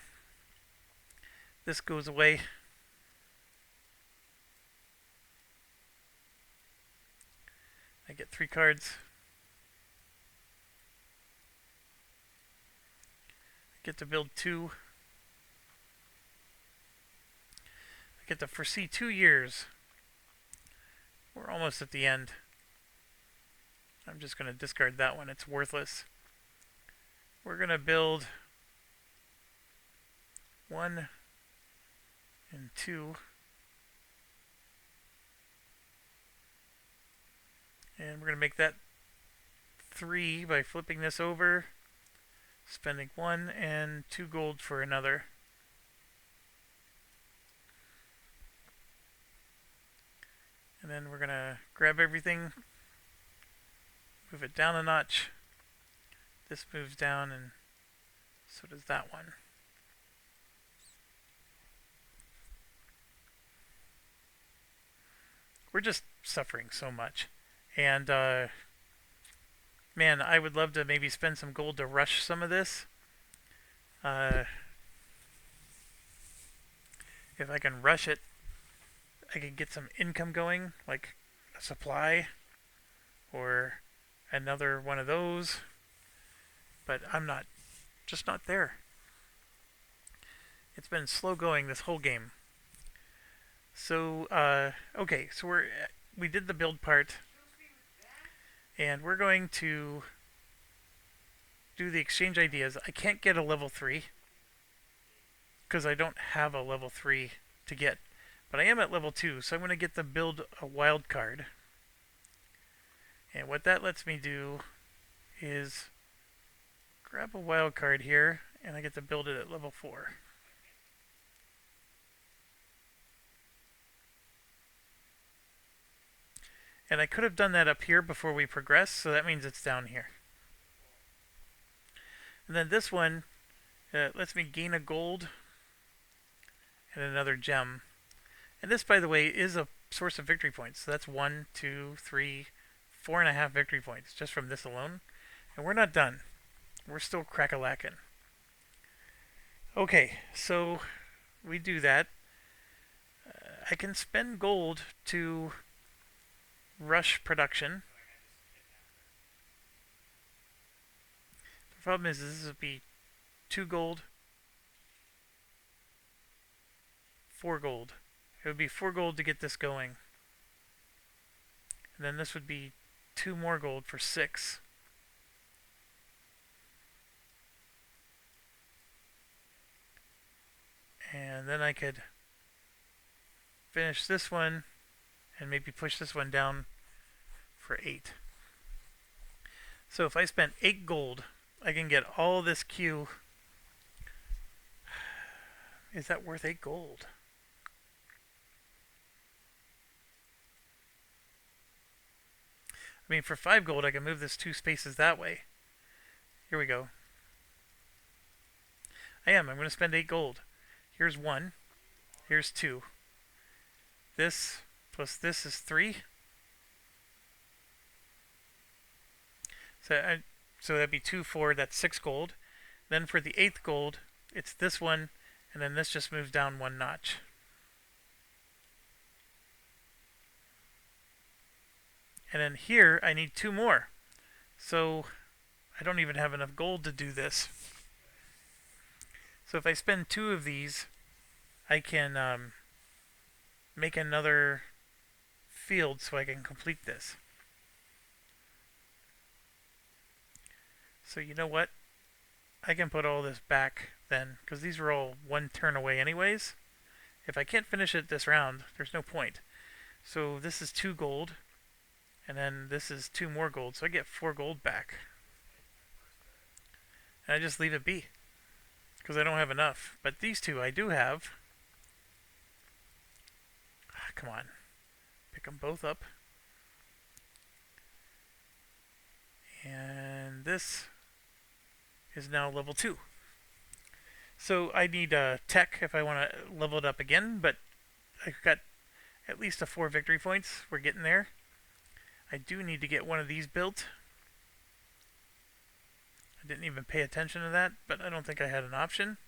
This goes away. I get 3 cards. I get to build 2. I get to foresee 2 years. We're almost at the end. I'm just going to discard that one. It's worthless. We're going to build 1 and 2. And we're going to make that 3 by flipping this over, spending 1 and 2 gold for another. And then we're going to grab everything, move it down a notch. This moves down, and so does that one. We're just suffering so much. And man, I would love to maybe spend some gold to rush some of this. Uh, if I can rush it, I can get some income going, like a supply or another one of those. But I'm not, just not there. It's been slow going this whole game. So, okay, so we did the build part, and we're going to do the exchange ideas. I can't get a level 3 because I don't have a level 3 to get, but I am at level 2, so I'm going to get the build a wild card. And what that lets me do is grab a wild card here, and I get to build it at level 4. And I could have done that up here before we progress, so that means it's down here. And then this one lets me gain a gold and another gem. And this, by the way, is a source of victory points. So that's 1, 2, 3, 4.5 victory points just from this alone. And we're not done. We're still crack-a-lackin'. Okay, so we do that. I can spend gold to rush production. The problem is this would be 2 gold, 4 gold. It would be 4 gold to get this going. And then this would be 2 more gold for 6. And then I could finish this one and maybe push this one down for 8. So if I spent 8 gold, I can get all this queue. Is that worth 8 gold? I mean, for 5 gold, I can move this 2 spaces that way. Here we go. I'm going to spend 8 gold. Here's 1. Here's 2. This plus this is 3. So that'd be 2, 4. That's 6 gold. Then for the 8th gold, it's this one, and then this just moves down 1 notch. And then here, I need 2 more. So I don't even have enough gold to do this. So if I spend 2 of these, I can make another field so I can complete this. So you know what? I can put all this back then, because these are all 1 turn away anyways. If I can't finish it this round, there's no point. So this is 2 gold, and then this is 2 more gold, so I get 4 gold back. And I just leave it be, because I don't have enough. But these 2 I do have. Come on. Pick them both up. And this is now level 2. So I need tech if I want to level it up again, but I've got at least a 4 victory points. We're getting there. I do need to get one of these built. I didn't even pay attention to that, but I don't think I had an option.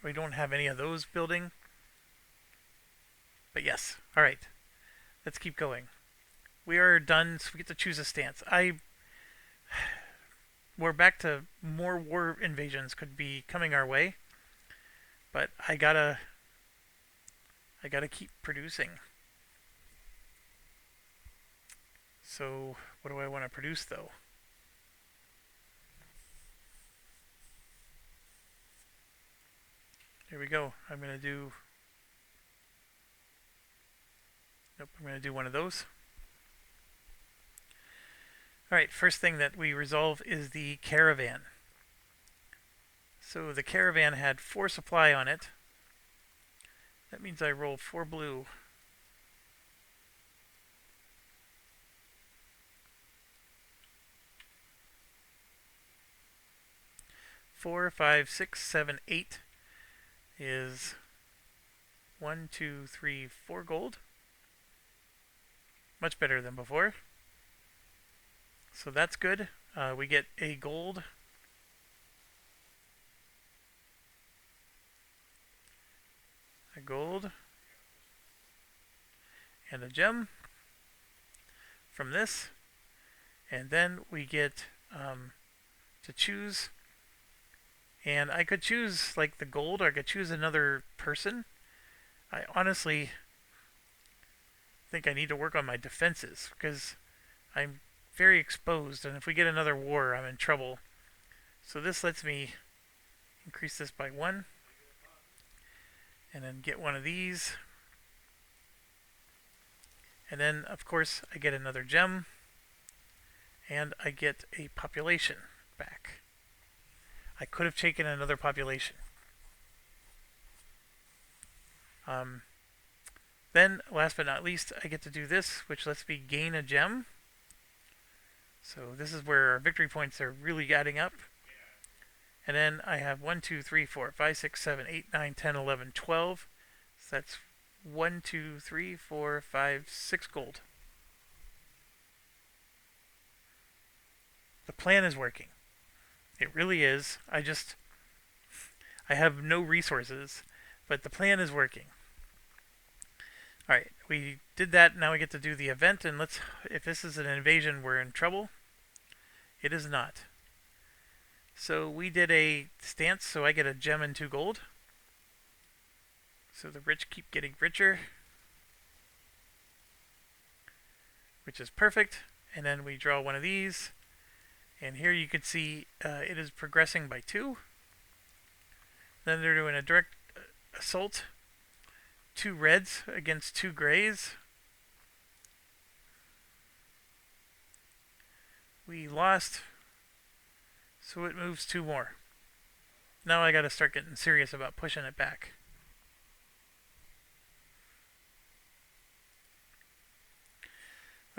We don't have any of those building. But yes, alright. Let's keep going. We are done, so we get to choose a stance. We're back to more war invasions could be coming our way. But I gotta keep producing. So, what do I want to produce though? Here we go. I'm going to do... Nope, I'm going to do one of those. Alright, first thing that we resolve is the caravan. So the caravan had 4 supply on it. That means I roll 4 blue. Four, 5, 6, 7, 8 is 1, 2, 3, 4 gold. Much better than before. So that's good. We get a gold. A gold. And a gem from this. And then we get to choose. And I could choose like the gold, or I could choose another person. I honestly think I need to work on my defenses because I'm very exposed, and if we get another war, I'm in trouble. So this lets me increase this by 1, and then get one of these. And then, of course, I get another gem, and I get a population back. I could have taken another population. Then, last but not least, I get to do this, which lets me gain a gem. So this is where our victory points are really adding up. And then I have 1, 2, 3, 4, 5, 6, 7, 8, 9, 10, 11, 12. So that's 1, 2, 3, 4, 5, 6 gold. The plan is working. It really is. I have no resources, but the plan is working. Alright, we did that. Now we get to do the event, and if this is an invasion, we're in trouble. It is not. So we did a stance, so I get a gem and 2 gold. So the rich keep getting richer, which is perfect. And then we draw one of these, and here you can see it is progressing by 2. Then they're doing a direct assault. 2 reds against 2 grays. We lost, so it moves 2 more. Now I gotta start getting serious about pushing it back.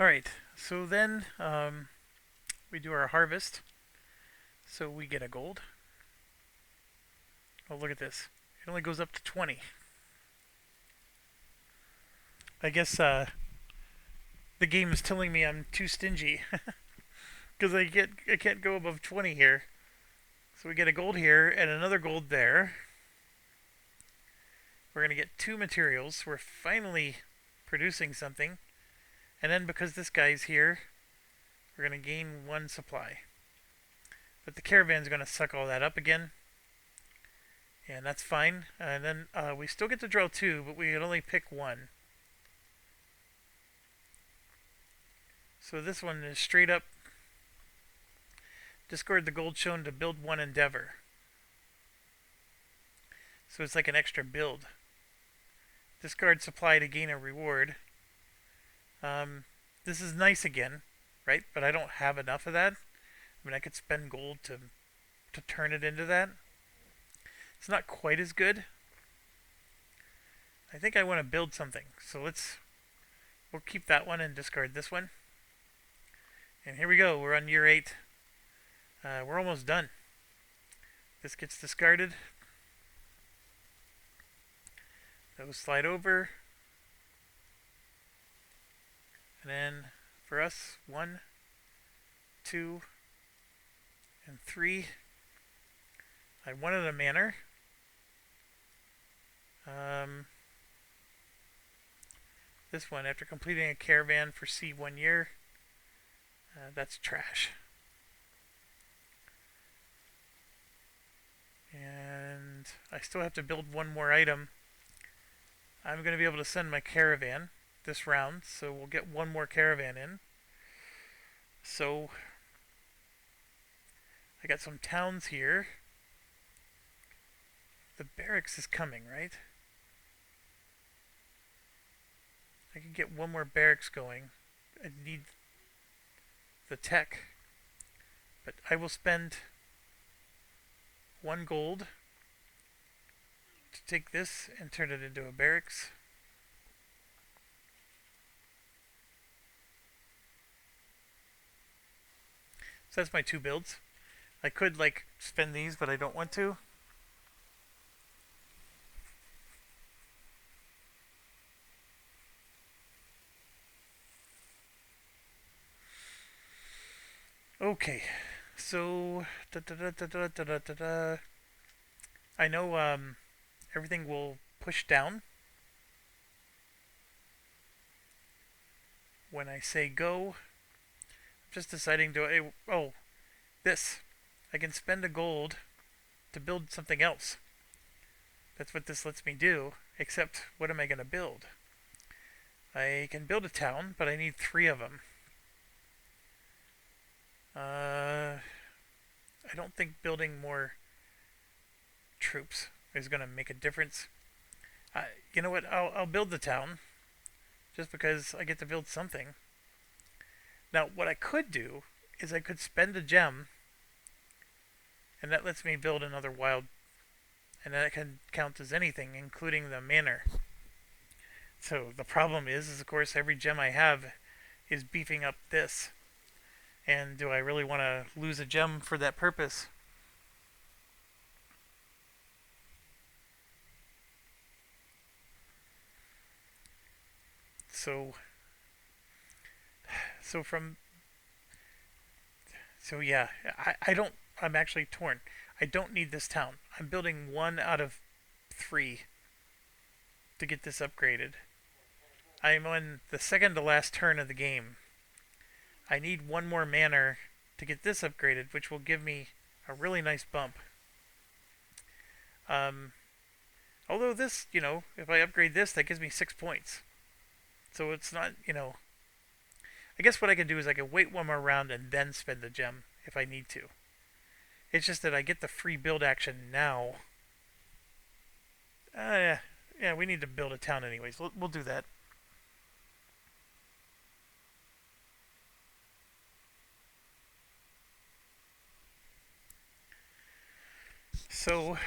Alright, so then we do our harvest. So we get a gold. Oh, look at this. It only goes up to 20. I guess the game is telling me I'm too stingy because I can't go above 20 here. So we get a gold here and another gold there. We're going to get 2 materials. We're finally producing something. And then because this guy's here, we're going to gain 1 supply. But the caravan's going to suck all that up again. And that's fine. And then we still get to draw 2, but we can only pick 1. So this one is straight up. Discard the gold shown to build 1 endeavor. So it's like an extra build. Discard supply to gain a reward. This is nice again, right? But I don't have enough of that. I mean, I could spend gold to turn it into that. It's not quite as good. I think I want to build something. So we'll keep that one and discard this one. And here we go. We're on year 8. We're almost done. This gets discarded. Those slide over. And then for us, 1, 2, and 3. I wanted a manor. This one, after completing a caravan for C 1 year, that's trash. And I still have to build 1 more item. I'm going to be able to send my caravan this round, so we'll get 1 more caravan in. So I got some towns here. The barracks is coming, right? I can get 1 more barracks going. I need the tech. But I will spend 1 gold to take this and turn it into a barracks. So that's my 2 builds. I could spend these, but I don't want to. Okay, so I know everything will push down when I say go. I'm just deciding to. Oh, this. I can spend a gold to build something else. That's what this lets me do. Except, what am I going to build? I can build a town, but I need 3 of them. I don't think building more troops is going to make a difference. You know what? I'll build the town just because I get to build something. Now, what I could do is I could spend a gem, and that lets me build another wild, and that can count as anything, including the manor. So the problem is of course, every gem I have is beefing up this. And do I really want to lose a gem for that purpose? So, so from, so yeah, I don't, I'm actually torn. I don't need this town. I'm building 1 out of 3 to get this upgraded. I'm on the second to last turn of the game. I need 1 more manor to get this upgraded, which will give me a really nice bump. Um, Although this, if I upgrade this, that gives me 6 points. So it's not. I guess what I can do is I can wait 1 more round and then spend the gem if I need to. It's just that I get the free build action now. Yeah, we need to build a town anyways. We'll do that. So,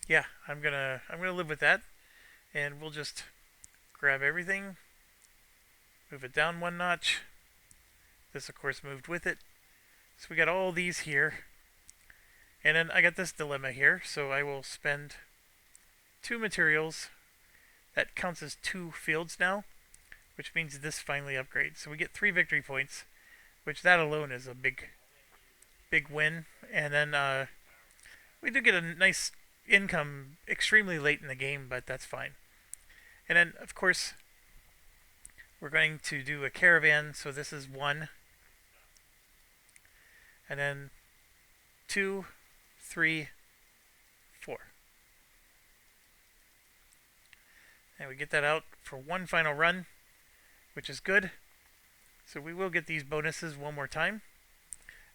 yeah, I'm gonna live with that, and we'll just grab everything, move it down 1 notch. This, of course, moved with it. So we got all these here, and then I got this dilemma here. So I will spend 2 materials. That counts as 2 fields now, which means this finally upgrades. So we get 3 victory points, which that alone is a big win. And then we do get a nice income extremely late in the game, but that's fine. And then, of course, we're going to do a caravan. So this is 1, and then 2, 3, 4. And we get that out for 1 final run, which is good. So we will get these bonuses 1 more time,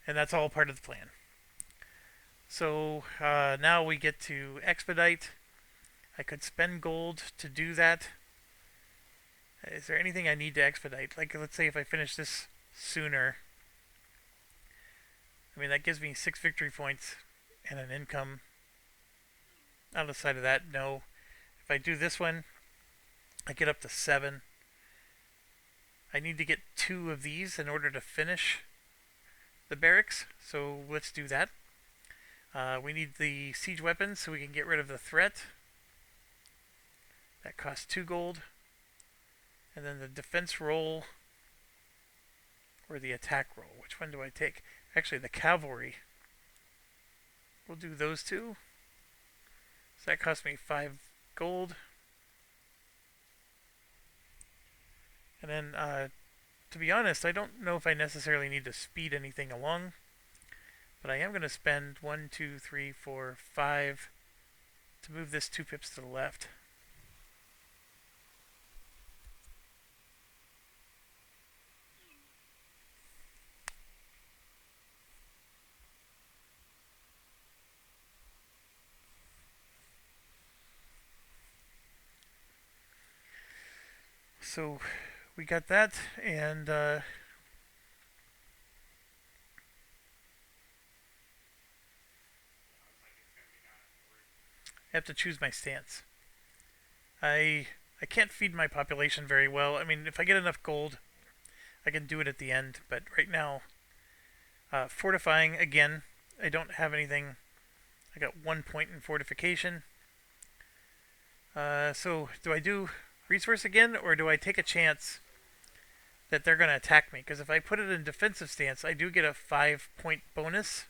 and that's all part of the plan. So now we get to expedite. I could spend gold to do that. Is there anything I need to expedite? Like, let's say if I finish this sooner. I mean, that gives me 6 victory points and an income. Outside of that, no. If I do this one, I get up to 7. I need to get 2 of these in order to finish the barracks, so let's do that. We need the siege weapons so we can get rid of the threat. That costs 2 gold. And then the defense roll or the attack roll. Which one do I take? Actually, the cavalry. We'll do those 2. So that cost me 5 gold. And then, to be honest, I don't know if I necessarily need to speed anything along. But I am going to spend 1, 2, 3, 4, 5 to move this 2 pips to the left. So we got that, and I have to choose my stance. I can't feed my population very well. I mean, if I get enough gold, I can do it at the end. But right now, fortifying again. I don't have anything. I got 1 point in fortification. So do I do resource again, or do I take a chance that they're going to attack me. Because if I put it in defensive stance, I do get a 5-point bonus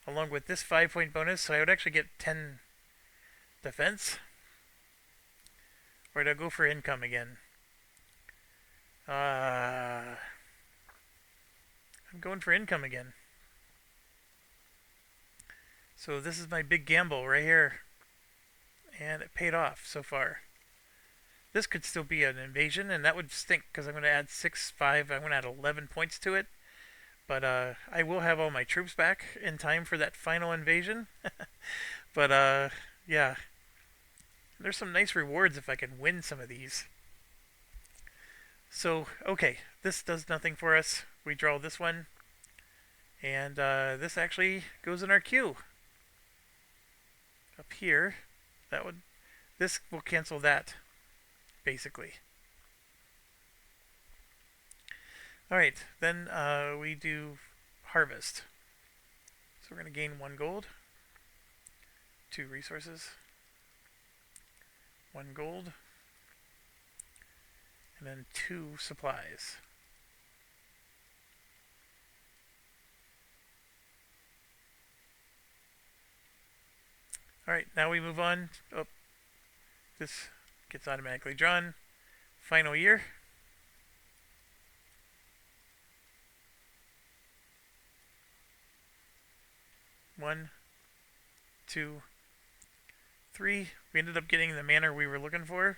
along with this 5-point bonus. So I would actually get 10 defense. Or do I go for income again? I'm going for income again. So this is my big gamble right here. And it paid off so far. This could still be an invasion, and that would stink because I'm going to add 6, 5, I'm going to add 11 points to it. But I will have all my troops back in time for that final invasion. But yeah, there's some nice rewards if I can win some of these. So, okay, this does nothing for us. We draw this one, and this actually goes in our queue. Up here, this will cancel that, basically. Alright, then we do harvest. So we're going to gain 1 gold, 2 resources, 1 gold, and then 2 supplies. Alright, now we move on. Oh, this gets automatically drawn. Final year. One, 2, 3. We ended up getting the manor we were looking for.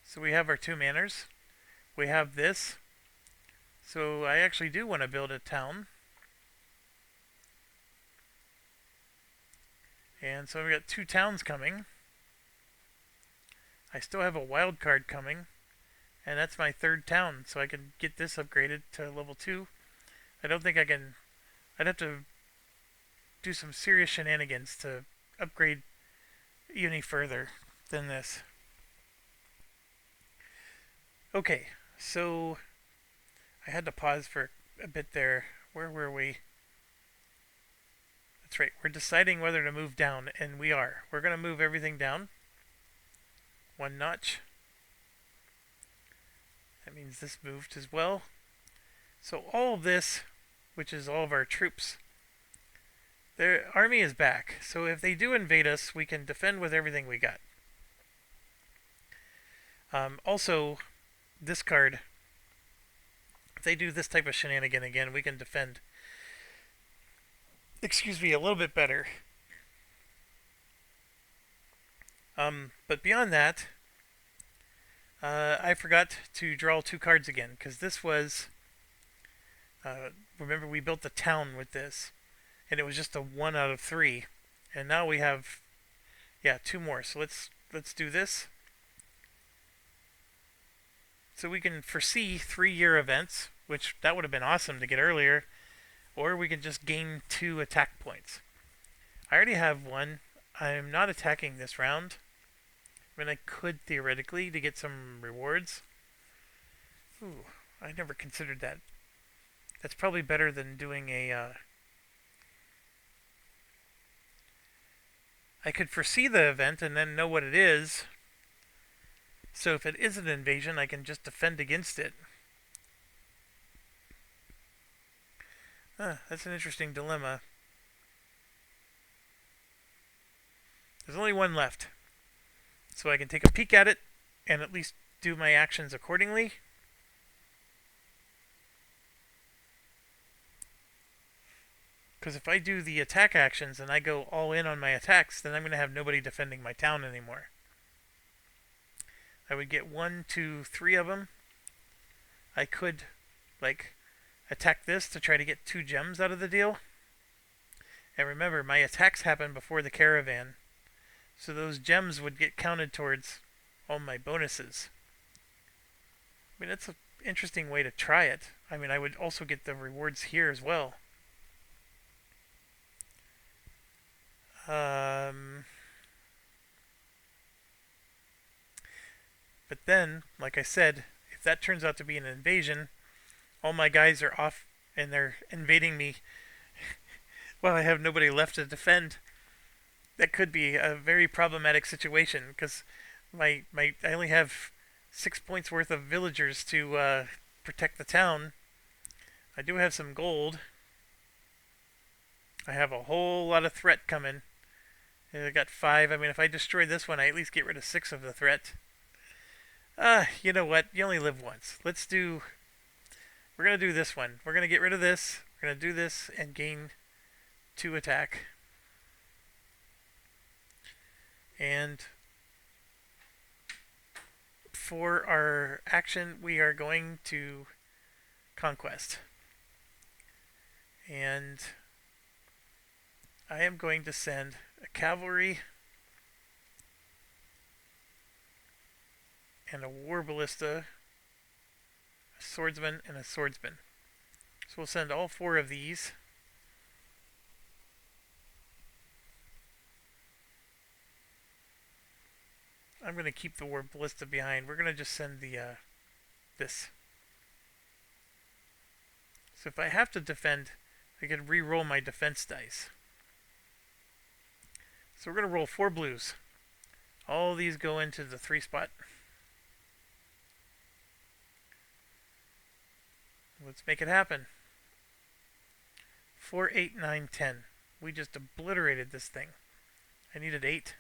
So we have our 2 manors. We have this. So I actually do want to build a town. And so we've got 2 towns coming. I still have a wild card coming. And that's my 3rd town. So I can get this upgraded to level 2. I don't think I can... I'd have to do some serious shenanigans to upgrade any further than this. Okay, so I had to pause for a bit there. Where were we? That's right, we're deciding whether to move down, and we are. We're going to move everything down 1 notch. That means this moved as well. So all of this, which is all of our troops, their army is back. So if they do invade us, we can defend with everything we got. Also, this card, if they do this type of shenanigan again, we can defend, excuse me, a little bit better. But beyond that, I forgot to draw 2 cards again, because this was, remember we built the town with this, and it was just a 1 out of 3, and now we have, yeah, 2 more. So let's do this. So we can foresee 3-year events, which that would have been awesome to get earlier, or we can just gain 2 attack points. I already have 1. I'm not attacking this round. I mean, I could theoretically to get some rewards. Ooh, I never considered that. That's probably better than doing a... I could foresee the event and then know what it is. So if it is an invasion, I can just defend against it. That's an interesting dilemma. There's only 1 left. So I can take a peek at it and at least do my actions accordingly. Because if I do the attack actions and I go all in on my attacks, then I'm going to have nobody defending my town anymore. I would get 1, 2, 3 of them. I could, like, attack this to try to get 2 gems out of the deal. And remember, my attacks happen before the caravan. So those gems would get counted towards all my bonuses. I mean, that's an interesting way to try it. I mean, I would also get the rewards here as well. But then, like I said, if that turns out to be an invasion, all my guys are off and they're invading me while I have nobody left to defend. That could be a very problematic situation because I only have 6 points worth of villagers to protect the town. I do have some gold. I have a whole lot of threat coming. I got 5. I mean, if I destroy this one, I at least get rid of 6 of the threat. You know what? You only live once. We're going to do this one. We're going to get rid of this. We're going to do this and gain 2 attack. And for our action, we are going to conquest. And I am going to send a cavalry and a war ballista, a swordsman, and a swordsman. So we'll send all 4 of these. I'm going to keep the war ballista behind. We're going to just send the this. So if I have to defend, I can re-roll my defense dice. So we're going to roll 4 blues. All these go into the 3 spot. Let's make it happen. 4, 8, 9, 10. We just obliterated this thing. I needed 8.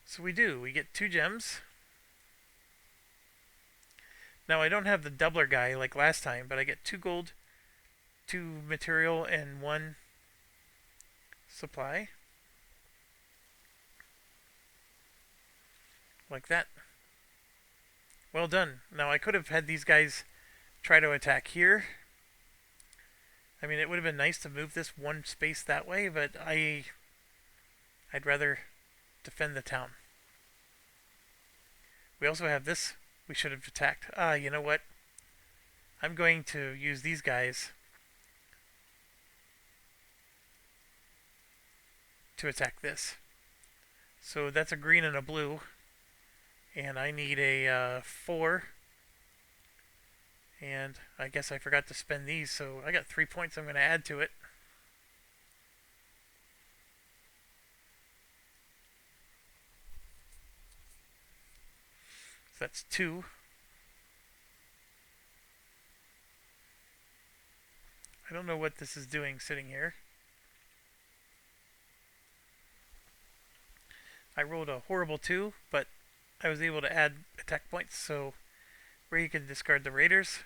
So we do. We get 2 gems. Now I don't have the doubler guy like last time, but I get 2 gold, 2 material, and 1 supply. Like that. Well done. Now I could have had these guys try to attack here. I mean, it would have been nice to move this 1 space that way, but I'd rather defend the town. We also have this we should have attacked. You know what? I'm going to use these guys to attack this. So that's a green and a blue. And I need a 4. And I guess I forgot to spend these, so I got 3 points I'm going to add to it. So that's 2. I don't know what this is doing sitting here. I rolled a horrible 2, but I was able to add attack points, so where you can discard the raiders.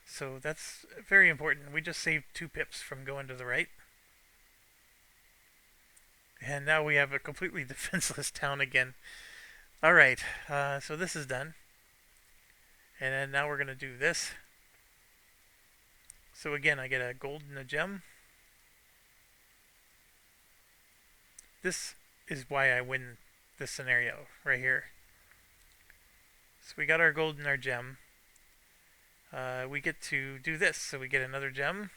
So that's very important. We just saved 2 pips from going to the right. And now we have a completely defenseless town again. Alright, so this is done. And then now we're going to do this. So again, I get a gold and a gem. This is why I win this scenario right here. So we got our gold and our gem. We get to do this. So we get another gem.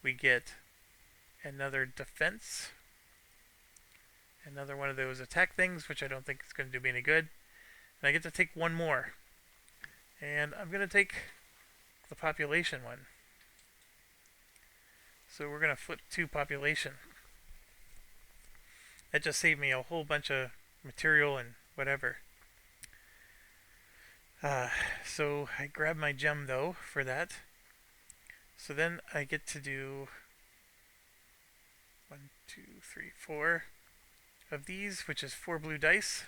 We get another defense. Another one of those attack things, which I don't think is going to do me any good. And I get to take 1 more. And I'm going to take the population one. So we're going to flip to population. That just saved me a whole bunch of material and whatever. So I grab my gem though for that. So then I get to do 1, 2, 3, 4 of these, which is 4 blue dice.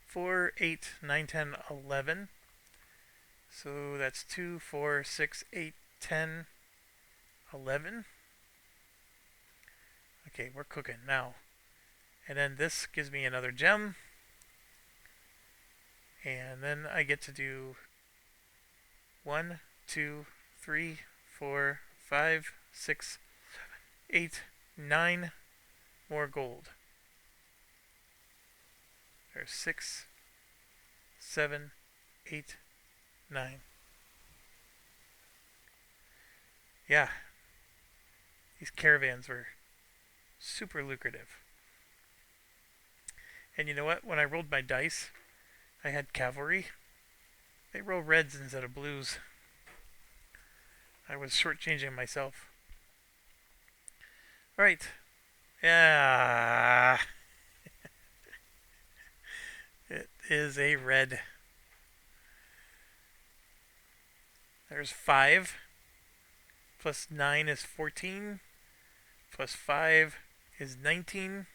4, 8, 9, 10, 11. So that's 2, 4, 6, 8, 10, 11. Okay, we're cooking now. And then this gives me another gem. And then I get to do 1, 2, 3, 4, 5, 6, 8, 9 more gold. There's 6, 7, 8, 9. Yeah. These caravans were super lucrative. And you know what? When I rolled my dice, I had cavalry. They roll reds instead of blues. I was shortchanging myself. Alright. Yeah, it is a red. There's 5. Plus 9 is 14. Plus 5 is 19.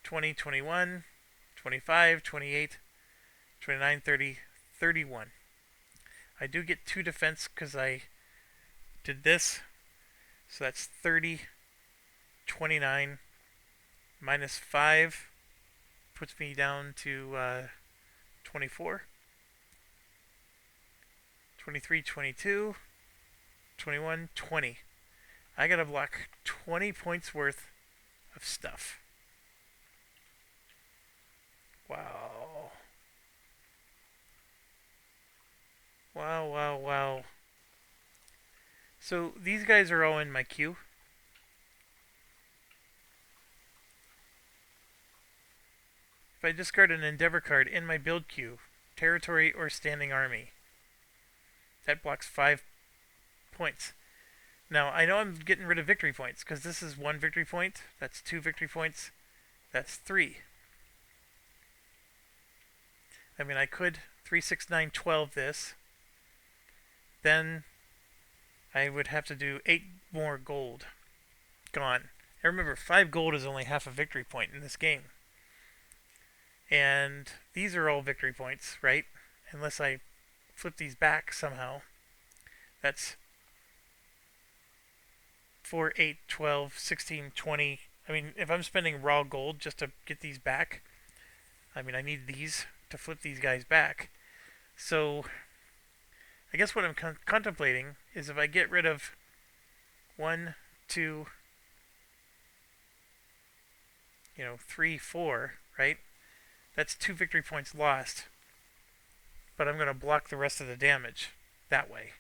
20, 21, 25, 28, 29, 30, 31. I do get 2 defense because I did this. So that's 30, 29, minus 5 puts me down to 24, 23, 22, 21, 20. I gotta block 20 points worth of stuff. Wow. Wow, wow, wow. So these guys are all in my queue. If I discard an Endeavor card in my build queue, territory or standing army, that blocks 5 points. Now, I know I'm getting rid of victory points, because this is 1 victory point, that's 2 victory points, that's 3. I mean, I could 3, 6, 9, 12 this. Then I would have to do 8 more gold. Gone. And remember, 5 gold is only half a victory point in this game. And these are all victory points, right? Unless I flip these back somehow. That's 4, 8, 12, 16, 20. I mean, if I'm spending raw gold just to get these back, I mean, I need these to flip these guys back. So, I guess what I'm contemplating is if I get rid of 1, 2, 3, 4, right? That's 2 victory points lost. But I'm going to block the rest of the damage that way.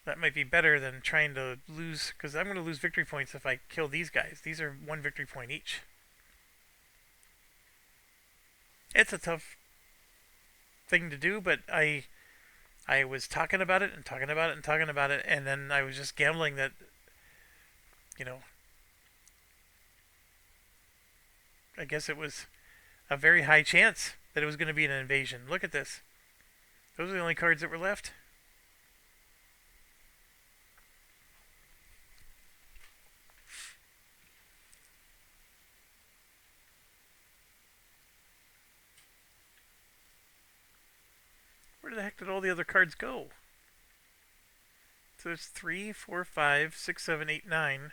That might be better than trying to lose, because I'm going to lose victory points if I kill these guys. These are 1 victory point each. It's a tough thing to do, but I was talking about it and talking about it and talking about it, and then I was just gambling that, I guess it was a very high chance that it was going to be an invasion. Look at this. Those are the only cards that were left. Where the heck did all the other cards go? So it's 3, 4, 5, 6, 7, 8, 9.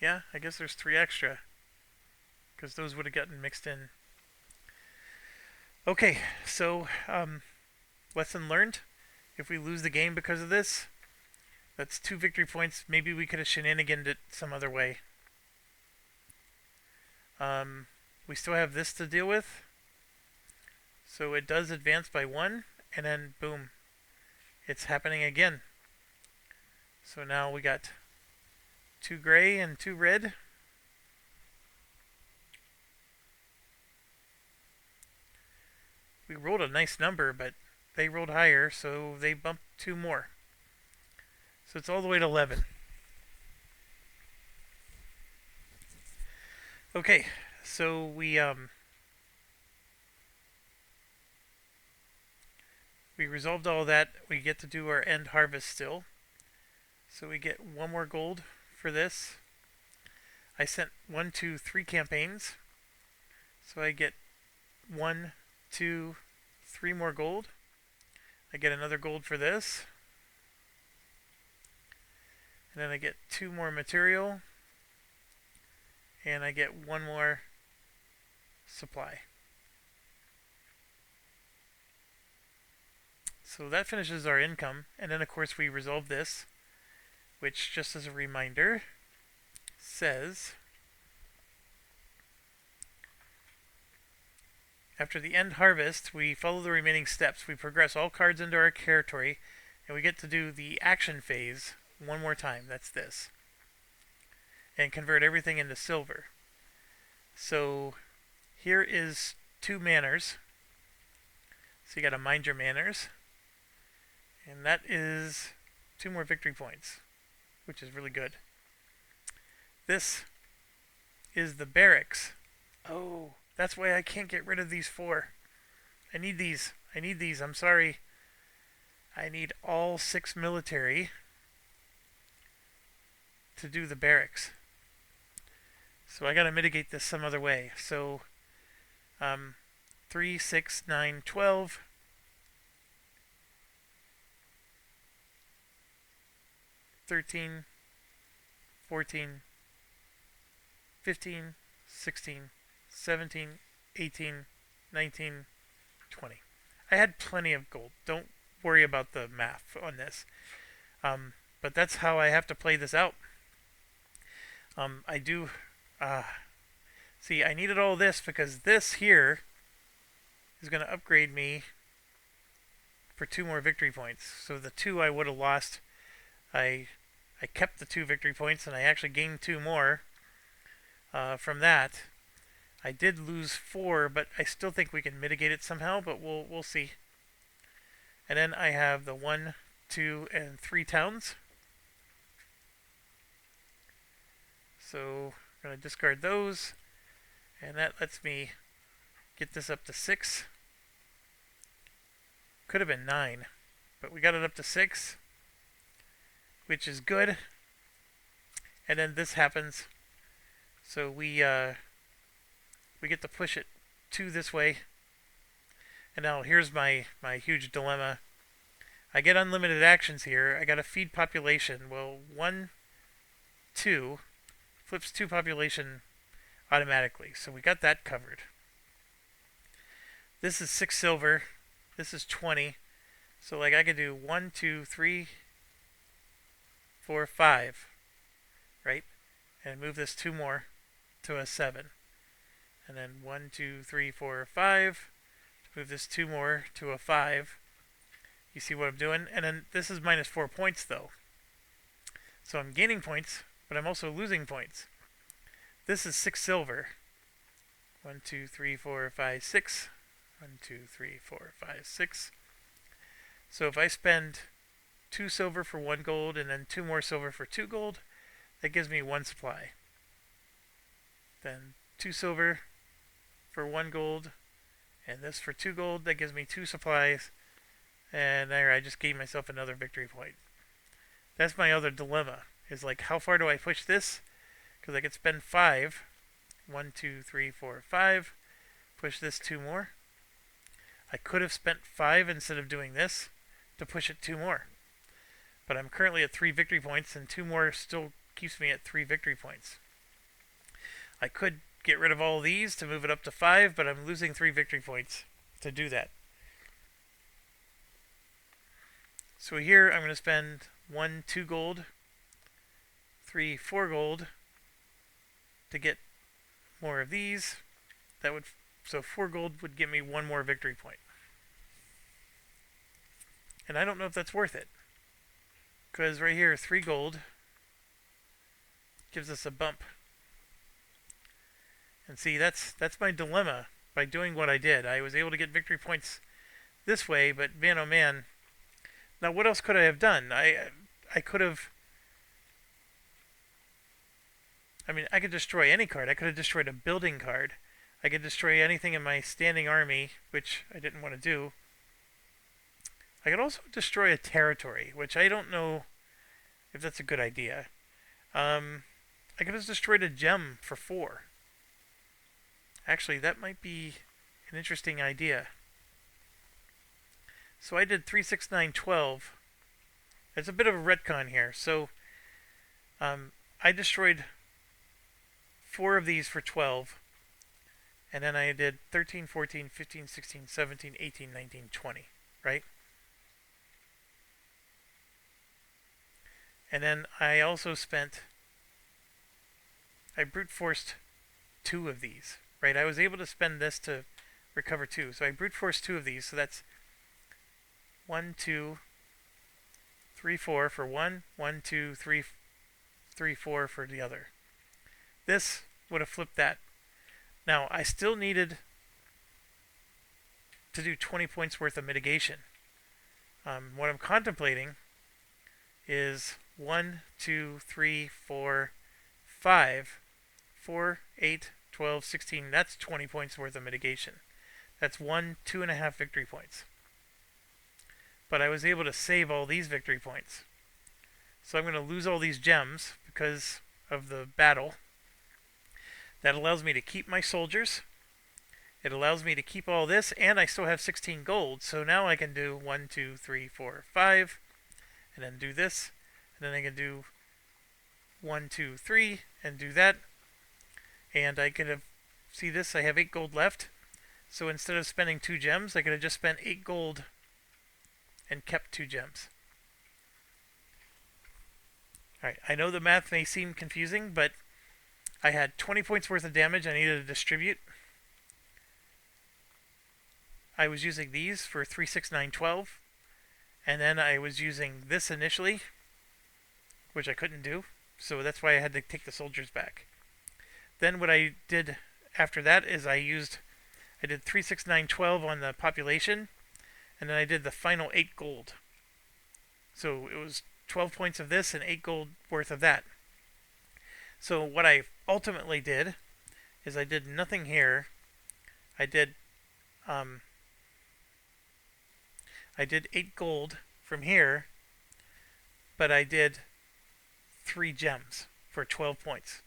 Yeah, I guess there's 3 extra. Because those would have gotten mixed in. Okay, so lesson learned. If we lose the game because of this, that's 2 victory points. Maybe we could have shenaniganed it some other way. We still have this to deal with. So it does advance by 1, and then boom, it's happening again. So now we got 2 gray and 2 red. We rolled a nice number, but they rolled higher, so they bumped 2 more. So it's all the way to 11. Okay, so we resolved all that. We get to do our end harvest still. So we get 1 more gold for this. I sent 1, 2, 3 campaigns. So I get 1, 2, 3 more gold. I get another gold for this. And then I get 2 more material. And I get 1 more supply. So that finishes our income. And then of course we resolve this, which, just as a reminder, says after the end harvest, we follow the remaining steps. We progress all cards into our territory, and we get to do the action phase 1 more time. That's this. And convert everything into silver. So here is 2 manners. So you got to mind your manners. And that is 2 more victory points, which is really good. This is the barracks. Oh, that's why I can't get rid of these 4. I need these. I need these. I'm sorry. I need all 6 military to do the barracks. So I gotta mitigate this some other way. So, 3, 6, 9, 12. 13, 14, 15, 16, 17, 18, 19, 20. I had plenty of gold. Don't worry about the math on this. But that's how I have to play this out. I do... see, I needed all this because this here is going to upgrade me for 2 more victory points. So the 2 I would have lost, I kept the 2 victory points and I actually gained 2 more from that. I did lose 4, but I still think we can mitigate it somehow, but we'll see. And then I have the 1, 2, and 3 towns. So I'm going to discard those, and that lets me get this up to 6. Could have been 9, but we got it up to 6, which is good. And then this happens, so we get to push it 2 this way. And now here's my huge dilemma. I get unlimited actions here. I got to feed population. Well, 1, 2 flips 2 population automatically, so we got that covered. This is 6 silver. This is 20. So like I could do 1, 2, 3, 4, 5, right? And move this 2 more to a 7. And then 1, 2, 3, 4, 5. Move this 2 more to a 5. You see what I'm doing? And then this is minus 4 points though. So I'm gaining points, but I'm also losing points. This is 6 silver. 1, 2, 3, 4, 5, 6. 1, 2, 3, 4, 5, 6. So if I spend 2 silver for 1 gold and then 2 more silver for 2 gold, that gives me 1 supply. Then 2 silver for 1 gold, and this for 2 gold, that gives me 2 supplies. And there, I just gave myself another victory point. That's my other dilemma, is like, how far do I push this? Because I could spend 5. 1, 2, 3, 4, 5. Push this 2 more. I could have spent 5 instead of doing this to push it 2 more. But I'm currently at 3 victory points, and 2 more still keeps me at 3 victory points. I could get rid of all these to move it up to 5, but I'm losing 3 victory points to do that. So here I'm going to spend 1, 2 gold, 3, 4 gold to get more of these. So 4 gold would give me 1 more victory point. And I don't know if that's worth it. Because right here, 3 gold gives us a bump. And see, that's my dilemma by doing what I did. I was able to get victory points this way, but man oh man. Now what else could I have done? I could have... I mean, I could destroy any card. I could have destroyed a building card. I could destroy anything in my standing army, which I didn't want to do. I could also destroy a territory, which I don't know if that's a good idea. I could have destroyed a gem for 4. Actually, that might be an interesting idea. So I did 3, 6, 9, 12. There's a bit of a retcon here. So I destroyed 4 of these for 12. And then I did 13, 14, 15, 16, 17, 18, 19, 20. Right? And then I also I brute forced 2 of these. Right? I was able to spend this to recover 2. So I brute forced 2 of these. So that's 1, 2, 3, 4 for 1. 1, 2, 3, 4 for the other. This would have flipped that. Now, I still needed to do 20 points worth of mitigation. What I'm contemplating is 1, 2, 3, 4, 5, 4, 8, 12, 16. That's 20 points worth of mitigation. That's 2.5 victory points. But I was able to save all these victory points. So I'm going to lose all these gems because of the battle. That allows me to keep my soldiers. It allows me to keep all this, and I still have 16 gold. So now I can do 1, 2, 3, 4, 5, and then do this. And then I can do 1, 2, 3, and do that. And I could have, see this, I have 8 gold left. So instead of spending 2 gems, I could have just spent 8 gold and kept 2 gems. Alright, I know the math may seem confusing, but I had 20 points worth of damage I needed to distribute. I was using these for 3, 6, 9, 12. And then I was using this initially, which I couldn't do. So that's why I had to take the soldiers back. Then what I did after that is I did 3, 6, 9, 12 on the population. And then I did the final 8 gold. So it was 12 points of this and 8 gold worth of that. So what I ultimately did is I did nothing here. I did 8 gold from here, but I did 3 gems for 12 points.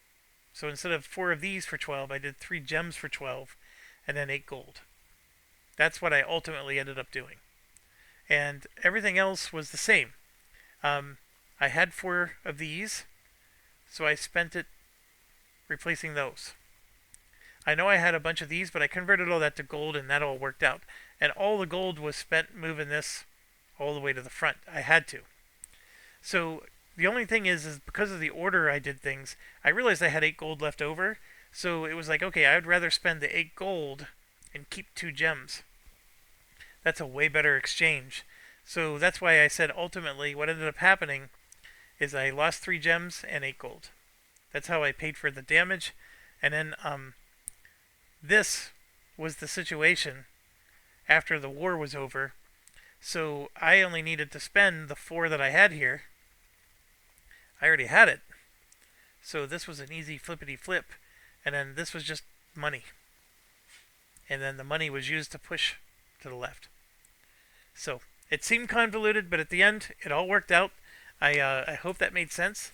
So instead of 4 of these for 12, I did 3 gems for 12 and then 8 gold. That's what I ultimately ended up doing. And everything else was the same. I had 4 of these, so I spent it replacing those. I know I had a bunch of these, but I converted all that to gold, and that all worked out. And all the gold was spent moving this all the way to the front. I had to. So the only thing is because of the order I did things, I realized I had 8 gold left over. So it was like, okay, I would rather spend the 8 gold and keep 2 gems. That's a way better exchange. So that's why I said ultimately what ended up happening is I lost 3 gems and 8 gold. That's how I paid for the damage. And then this was the situation after the war was over. So I only needed to spend the 4 that I had here. I already had it. So this was an easy flippity flip. And then this was just money. And then the money was used to push to the left. So it seemed convoluted, but at the end, it all worked out. I hope that made sense.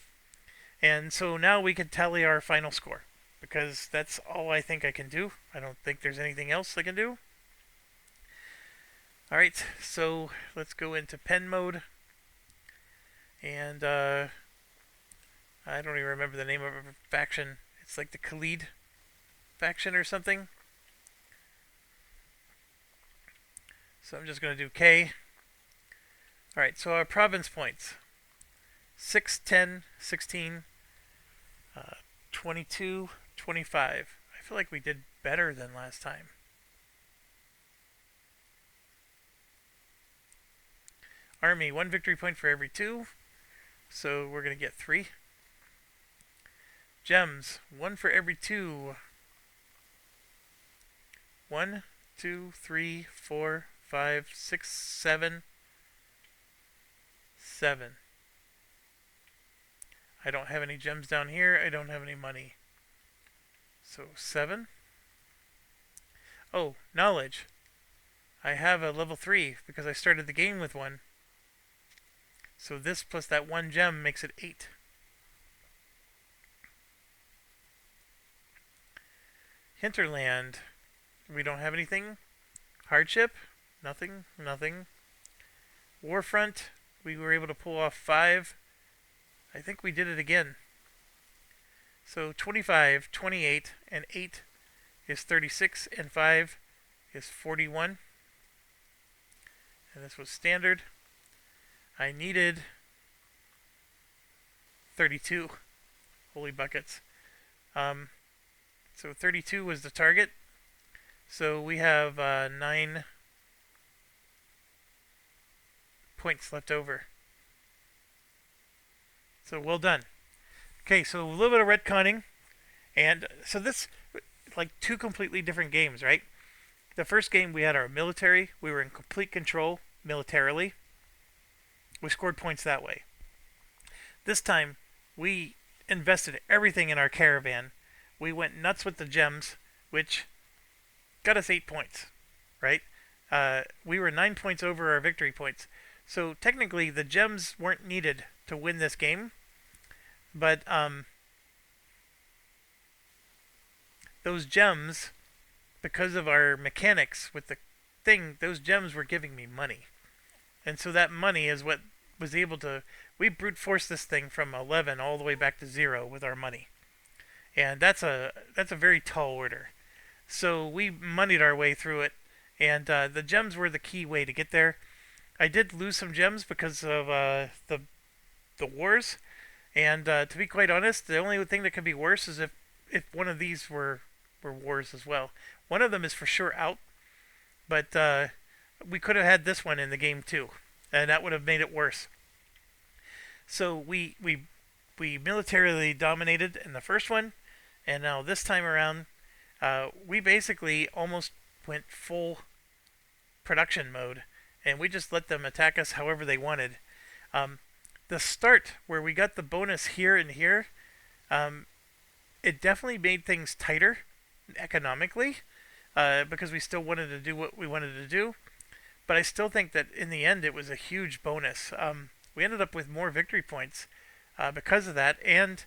And so now we can tally our final score, because that's all I think I can do. I don't think there's anything else I can do. Alright, so let's go into pen mode. And I don't even remember the name of a faction. It's like the Khalid faction or something. So I'm just going to do K. Alright, so our province points. 6, 10, 16, 22, 25. I feel like we did better than last time. Army, 1 victory point for every 2. So we're going to get 3. Gems, 1 for every 2. 1, 2, 3, 4, 5, 6, 7. 7. I don't have any gems down here. I don't have any money. So 7. Oh, knowledge. I have a level 3 because I started the game with 1. So this plus that 1 gem makes it 8. Hinterland. We don't have anything. Hardship. Nothing. Nothing. Warfront. We were able to pull off 5. I think we did it again. So 25, 28, and 8 is 36, and 5 is 41. And this was standard. I needed 32. Holy buckets. So 32 was the target. So we have 9 points left over. So well done. Okay, so a little bit of retconning. And so this, like 2 completely different games, right? The first game we had our military. We were in complete control militarily. We scored points that way. This time, we invested everything in our caravan. We went nuts with the gems, which got us 8 points, right? We were 9 points over our victory points. So technically, the gems weren't needed to win this game, but those gems, because of our mechanics with the thing, those gems were giving me money. And so that money is what was able to. We brute force this thing from 11 all the way back to 0 with our money. And that's a very tall order. So we moneyed our way through it. And the gems were the key way to get there. I did lose some gems because of the wars. And to be quite honest, the only thing that could be worse is if one of these were wars as well. One of them is for sure out, but we could have had this one in the game too, and that would have made it worse. So we militarily dominated in the first one, and now this time around, we basically almost went full production mode, and we just let them attack us however they wanted. The start where we got the bonus here and here, it definitely made things tighter economically because we still wanted to do what we wanted to do. But I still think that in the end it was a huge bonus. We ended up with more victory points because of that, and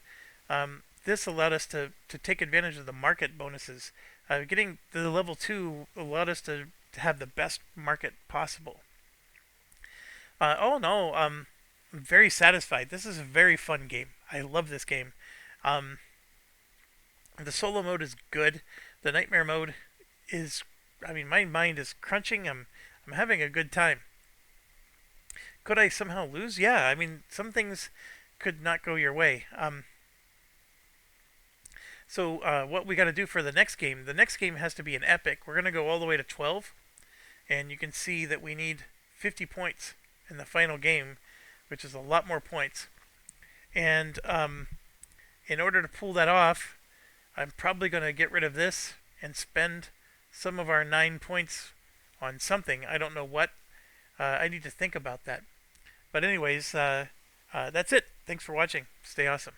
this allowed us to take advantage of the market bonuses. Getting to the level 2 allowed us to have the best market possible. All in all, I'm very satisfied. This is a very fun game. I love this game. The solo mode is good. The nightmare mode is, I mean, my mind is crunching. I'm having a good time. Could I somehow lose? Yeah, I mean, some things could not go your way. So what we got to do for the next game? The next game has to be an epic. We're gonna go all the way to 12, and you can see that we need 50 points in the final game, which is a lot more points. And in order to pull that off, I'm probably going to get rid of this and spend some of our 9 points on something. I don't know what. I need to think about that. But anyways, that's it. Thanks for watching. Stay awesome.